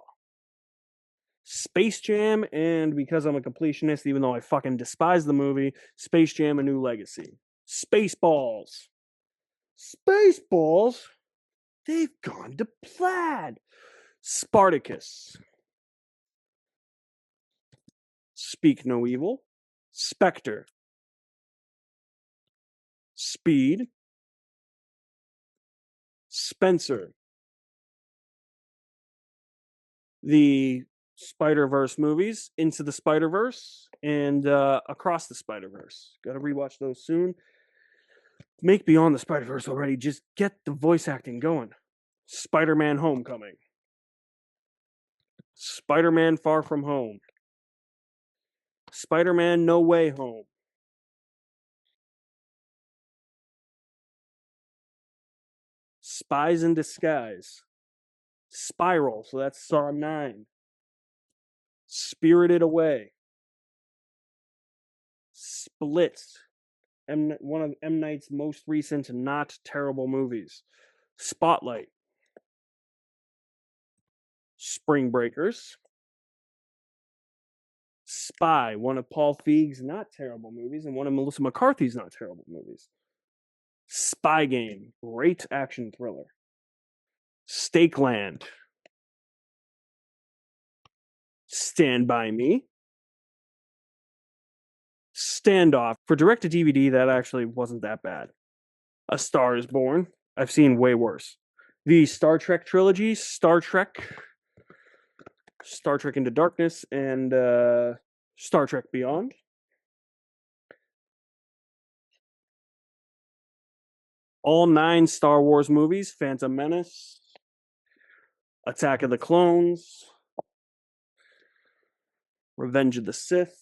Space Jam, and because I'm a completionist, even though I fucking despise the movie, Space Jam: A New Legacy. Spaceballs. Spaceballs? They've gone to plaid. Spartacus. Speak No Evil. Spectre. Speed. Spencer. The Spider-Verse movies, Into the Spider-Verse, and Across the Spider-Verse. Gotta rewatch those soon. Make Beyond the Spider-Verse already. Just get the voice acting going. Spider-Man Homecoming. Spider-Man Far From Home. Spider-Man No Way Home. Spies in Disguise. Spiral, so that's Saw 9. Spirited Away. Split. One of M. Night's most recent not terrible movies. Spotlight. Spring Breakers. Spy, one of Paul Feig's not terrible movies, and one of Melissa McCarthy's not terrible movies. Spy Game, great action thriller. Stakeland. Stand By Me. Standoff. For direct to DVD, that actually wasn't that bad. A Star Is Born. I've seen way worse. The Star Trek trilogy, Star Trek Into Darkness, and Star Trek Beyond. All 9 Star Wars movies, Phantom Menace, Attack of the Clones, Revenge of the Sith,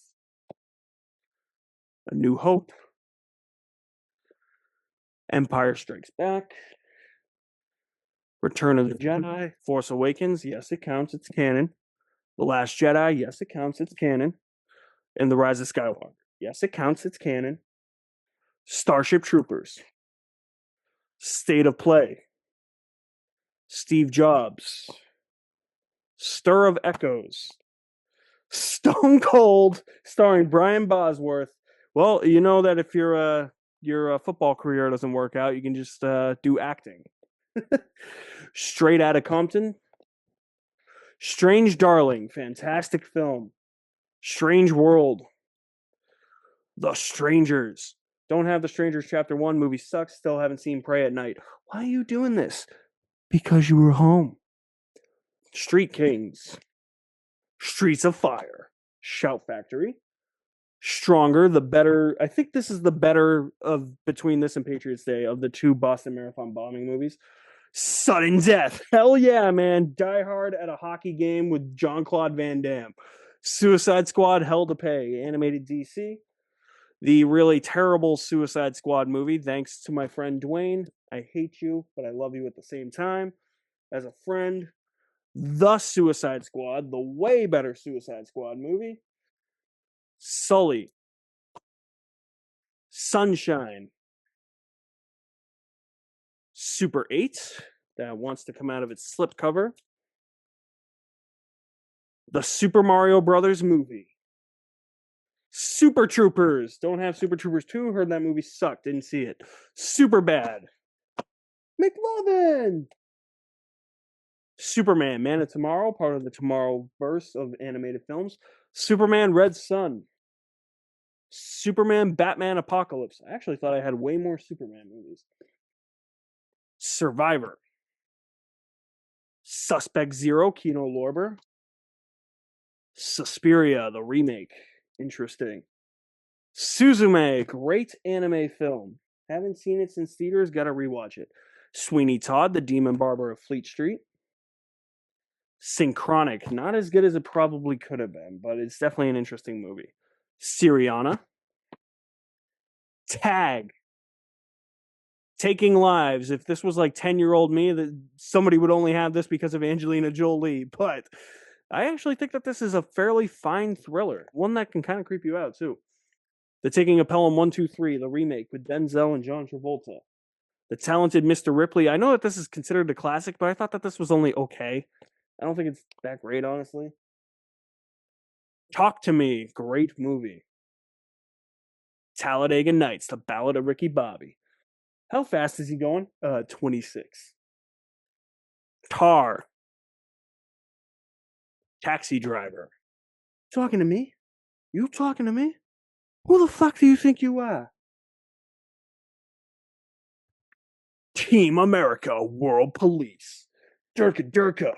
A New Hope, Empire Strikes Back, Return of the Jedi, Force Awakens, yes it counts, it's canon. The Last Jedi, yes it counts, it's canon. And The Rise of Skywalker, yes it counts, it's canon. Starship Troopers, State of Play, Steve Jobs, Stir of Echoes, Stone Cold, starring Brian Bosworth. Well, you know that if your football career doesn't work out, you can just do acting. Straight Outta Compton. Strange Darling, fantastic film. Strange World. The Strangers. Don't have The Strangers Chapter 1. Movie sucks. Still haven't seen Pray at Night. Why are you doing this? Because you were home. Street Kings. Streets of Fire. Shout Factory. Stronger, the better. I think this is the better of between this and Patriots Day of the 2 Boston Marathon bombing movies. Sudden Death. Hell yeah, man. Die Hard at a hockey game with Jean-Claude Van Damme. Suicide Squad, Hell to Pay. Animated DC. The really terrible Suicide Squad movie, thanks to my friend Dwayne. I hate you, but I love you at the same time. As a friend. The Suicide Squad, the way better Suicide Squad movie. Sully. Sunshine. Super 8 that wants to come out of its slipcover. The Super Mario Brothers movie. Super Troopers. Don't have Super Troopers 2. Heard that movie sucked. Didn't see it. Super Bad. McLovin. Superman, Man of Tomorrow, part of the Tomorrowverse of animated films. Superman Red Sun. Superman Batman Apocalypse. I actually thought I had way more Superman movies. Survivor. Suspect Zero, Kino Lorber. Suspiria, the remake. Interesting. Suzume, great anime film. Haven't seen it since theaters, gotta rewatch it. Sweeney Todd, the Demon Barber of Fleet Street. Synchronic, not as good as it probably could have been, but it's definitely an interesting movie. Syriana. Tag. Taking Lives. If this was like 10-year-old me, that somebody would only have this because of Angelina Jolie, but I actually think that this is a fairly fine thriller. One that can kind of creep you out, too. The Taking of Pelham 123, the remake with Denzel and John Travolta. The Talented Mr. Ripley. I know that this is considered a classic, but I thought that this was only okay. I don't think it's that great, honestly. Talk to Me, great movie. Talladega Nights, The Ballad of Ricky Bobby. How fast is he going? 26. Tar, Taxi Driver. Talking to me? You talking to me? Who the fuck do you think you are? Team America, World Police. Durka Durka.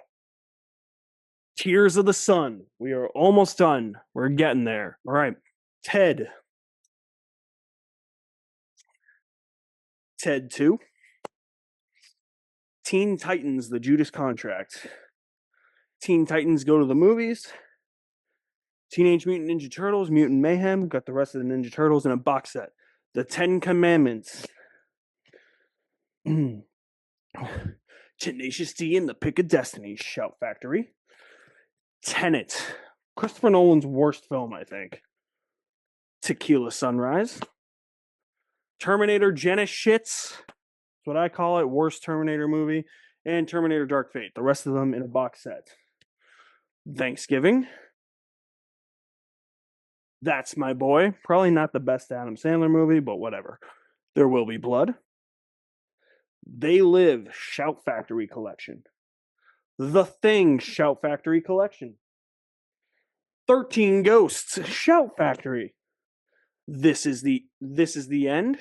Tears of the Sun. We are almost done. We're getting there. All right. Ted. Ted 2. Teen Titans, The Judas Contract. Teen Titans Go to the Movies. Teenage Mutant Ninja Turtles, Mutant Mayhem. Got the rest of the Ninja Turtles in a box set. The Ten Commandments. Tenacious D and the Pick of Destiny. Shout Factory. Tenet. Christopher Nolan's worst film, I think. Tequila Sunrise. Terminator Genisys. That's what I call it. Worst Terminator movie. And Terminator Dark Fate. The rest of them in a box set. Thanksgiving. That's My Boy. Probably not the best Adam Sandler movie, but whatever. There Will Be Blood. They Live. Shout Factory Collection. The Thing. Shout Factory Collection. 13 Ghosts. Shout Factory. This is the End.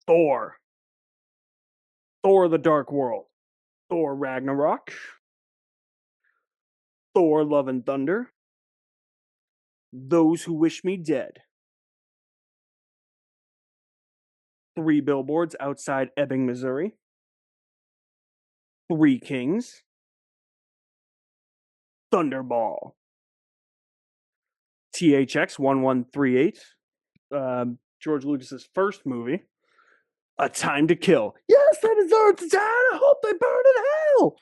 Thor. Thor the Dark World. Thor Ragnarok. Thor Love and Thunder. Those Who Wish Me Dead. 3 Billboards Outside Ebbing, Missouri. 3 Kings. Thunderball. THX 1138. George Lucas's first movie. A Time to Kill. Yes, that is our time. I hope they burn in hell.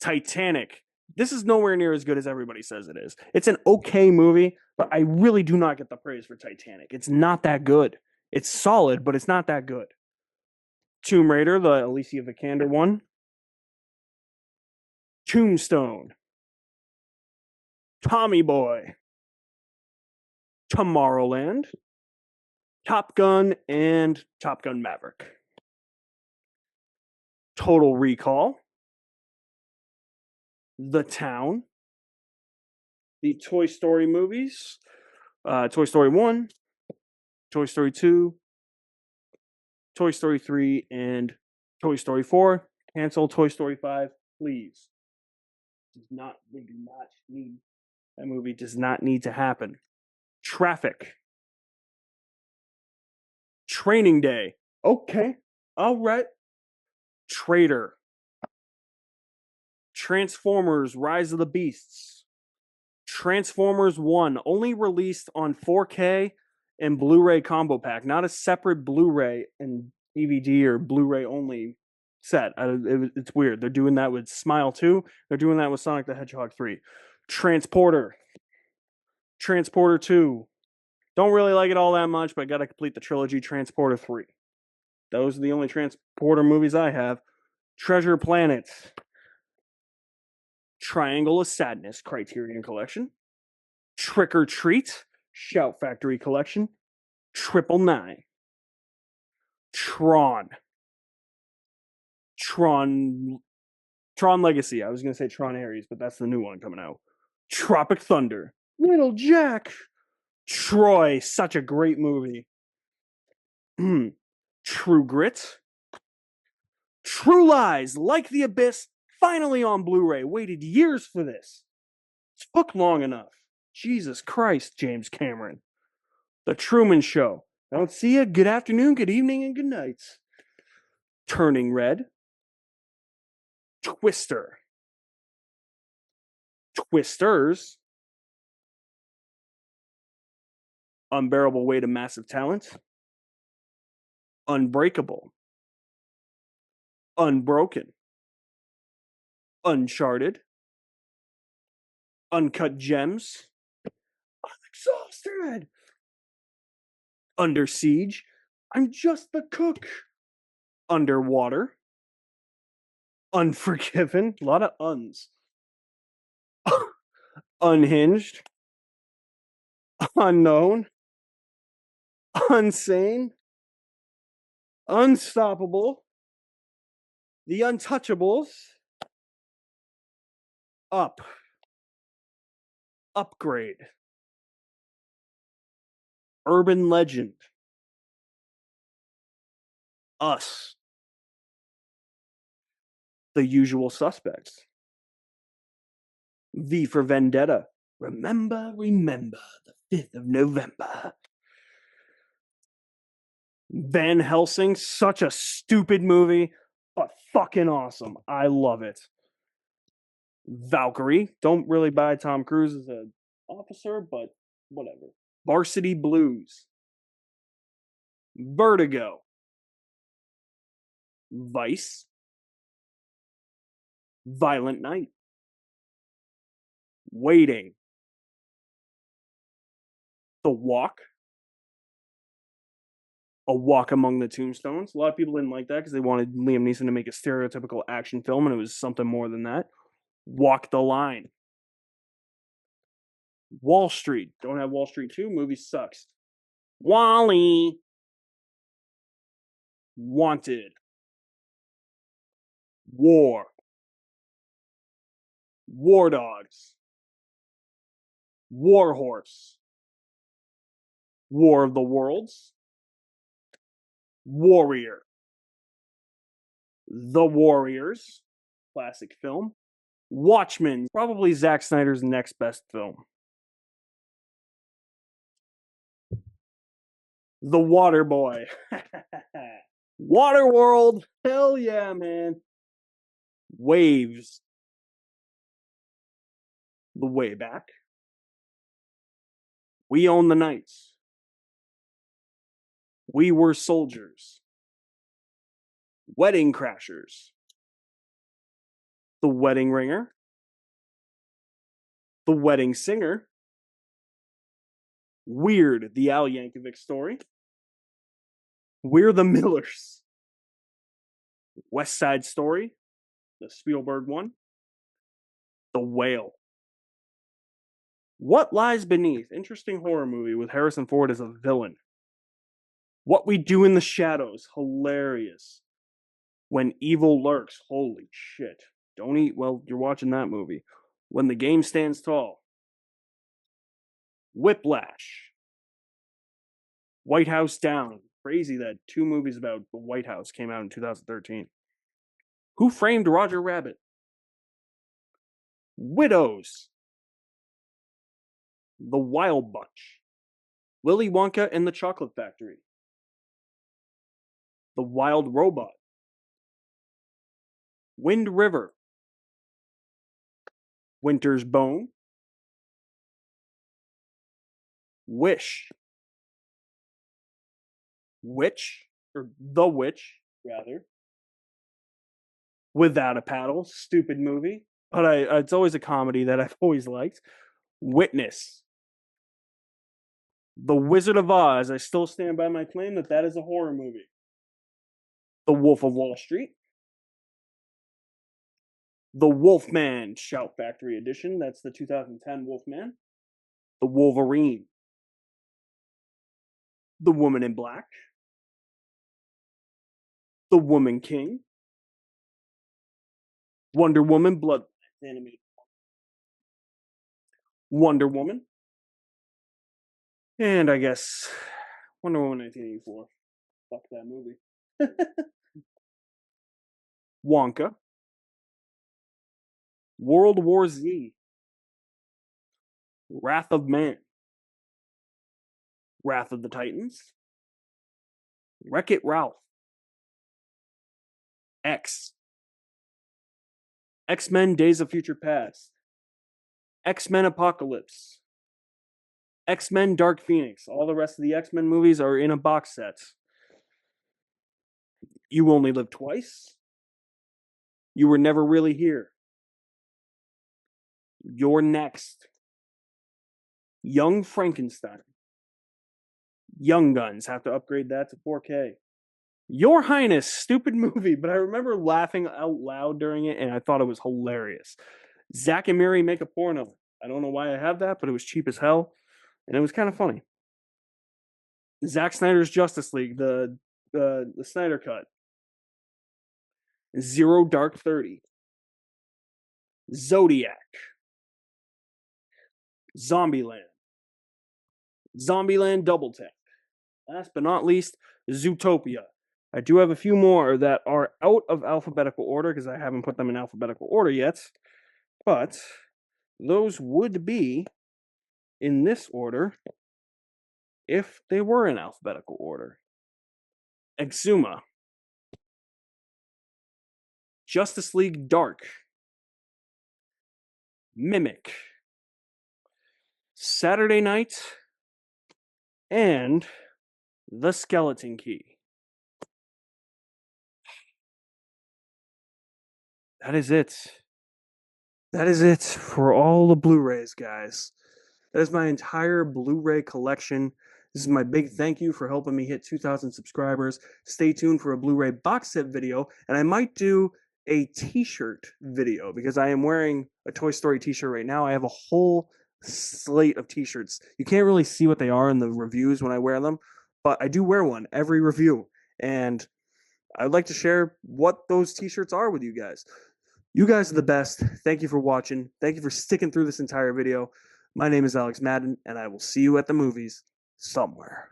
Titanic. This is nowhere near as good as everybody says it is. It's an okay movie, but I really do not get the praise for Titanic. It's not that good. It's solid, but it's not that good. Tomb Raider, the Alicia Vikander one. Tombstone. Tommy Boy. Tomorrowland. Top Gun and Top Gun Maverick. Total Recall. The Town. The Toy Story movies. Toy Story 1. Toy Story 2. Toy Story 3 and Toy Story 4. Cancel Toy Story 5, please. They do not need, that movie does not need to happen. Traffic. Training Day. Okay. All right. Traitor. Transformers Rise of the Beasts. Transformers 1, only released on 4K and Blu-ray combo pack, not a separate Blu-ray and DVD or Blu-ray only set. It's weird. They're doing that with Smile 2. They're doing that with Sonic the Hedgehog 3. Transporter. Transporter 2. Don't really like it all that much, but I got to complete the trilogy. Transporter 3. Those are the only Transporter movies I have. Treasure Planet. Triangle of Sadness, Criterion Collection. Trick or Treat, Shout Factory Collection. 999. Tron. Tron Legacy. I was going to say Tron Ares, but that's the new one coming out. Tropic Thunder. Little Jack. Troy, such a great movie. True Grit. True Lies, Like the Abyss, finally on Blu-ray. Waited years for this. Took long enough. Jesus Christ, James Cameron. The Truman Show. I don't see you. Good afternoon, good evening, and good night. Turning Red. Twister. Twisters. Unbearable Weight of Massive Talent. Unbreakable. Unbroken. Uncharted. Uncut Gems. I'm exhausted. Under Siege. I'm just the cook. Underwater. Unforgiven. A lot of uns. Unhinged, Unknown, Unsane, Unstoppable, The Untouchables, Up, Upgrade, Urban Legend, Us, The Usual Suspects, V for Vendetta, Remember, the 5th of November. Van Helsing, such a stupid movie, but fucking awesome. I love it. Valkyrie, don't really buy Tom Cruise as an officer, but whatever. Varsity Blues. Vertigo. Vice. Violent Night. Waiting. The Walk. A Walk Among the Tombstones. A lot of people didn't like that because they wanted Liam Neeson to make a stereotypical action film, and it was something more than that. Walk the Line. Wall Street. Don't have Wall Street 2. Movie sucks. Wall-E. Wanted. War. War Dogs. War Horse. War of the Worlds. Warrior. The Warriors. Classic film. Watchmen. Probably Zack Snyder's next best film. The Water Boy. Waterworld. Hell yeah, man. Waves. The Way Back. We Own the Nights. We Were Soldiers. Wedding Crashers. The Wedding Ringer. The Wedding Singer. Weird, the Al Yankovic Story. We're the Millers. West Side Story. The Spielberg one. The Whale. What Lies Beneath? Interesting horror movie with Harrison Ford as a villain. What We Do in the Shadows. Hilarious. When Evil Lurks. Holy shit. Don't eat while you're watching that movie. When the Game Stands Tall. Whiplash. White House Down. Crazy that 2 movies about the White House came out in 2013. Who Framed Roger Rabbit? Widows. The Wild Bunch. Willy Wonka and the Chocolate Factory. The Wild Robot. Wind River. Winter's Bone. Wish. Witch, or The Witch, rather. Without a Paddle, stupid movie, but it's always a comedy that I've always liked. Witness. The Wizard of Oz. I still stand by my claim that that is a horror movie. The Wolf of Wall Street. The Wolfman, Shout Factory Edition. That's the 2010 Wolfman. The Wolverine. The Woman in Black. The Woman King. Wonder Woman, Blood animated. Wonder Woman. And I guess Wonder Woman 1984. Fuck that movie. Wonka. World War Z. Wrath of Man. Wrath of the Titans. Wreck-It Ralph. X. X-Men Days of Future Past. X-Men Apocalypse. X-Men Dark Phoenix. All the rest of the X-Men movies are in a box set. You Only Live Twice. You Were Never Really Here. You're Next. Young Frankenstein. Young Guns. Have to upgrade that to 4K. Your Highness. Stupid movie, but I remember laughing out loud during it, and I thought it was hilarious. Zack and Miri Make a Porno. I don't know why I have that, but it was cheap as hell, and it was kind of funny. Zack Snyder's Justice League, the Snyder Cut. Zero Dark 30. Zodiac. Zombieland. Zombieland Double Tap. Last but not least, Zootopia. I do have a few more that are out of alphabetical order because I haven't put them in alphabetical order yet. But those would be in this order if they were in alphabetical order. Exuma. Justice League Dark. Mimic. Saturday Night. And The Skeleton Key. That is it. That is it for all the Blu-rays, guys. That is my entire Blu-ray collection. This is my big thank you for helping me hit 2,000 subscribers. Stay tuned for a Blu-ray box set video, and I might do a t-shirt video because I am wearing a Toy Story t-shirt right now. I have a whole slate of t-shirts. You can't really see what they are in the reviews when I wear them, but I do wear one every review, and I'd like to share what those t-shirts are with you guys. You guys are the best. Thank you for watching. Thank you for sticking through this entire video. My name is Alex Madden, and I will see you at the movies somewhere.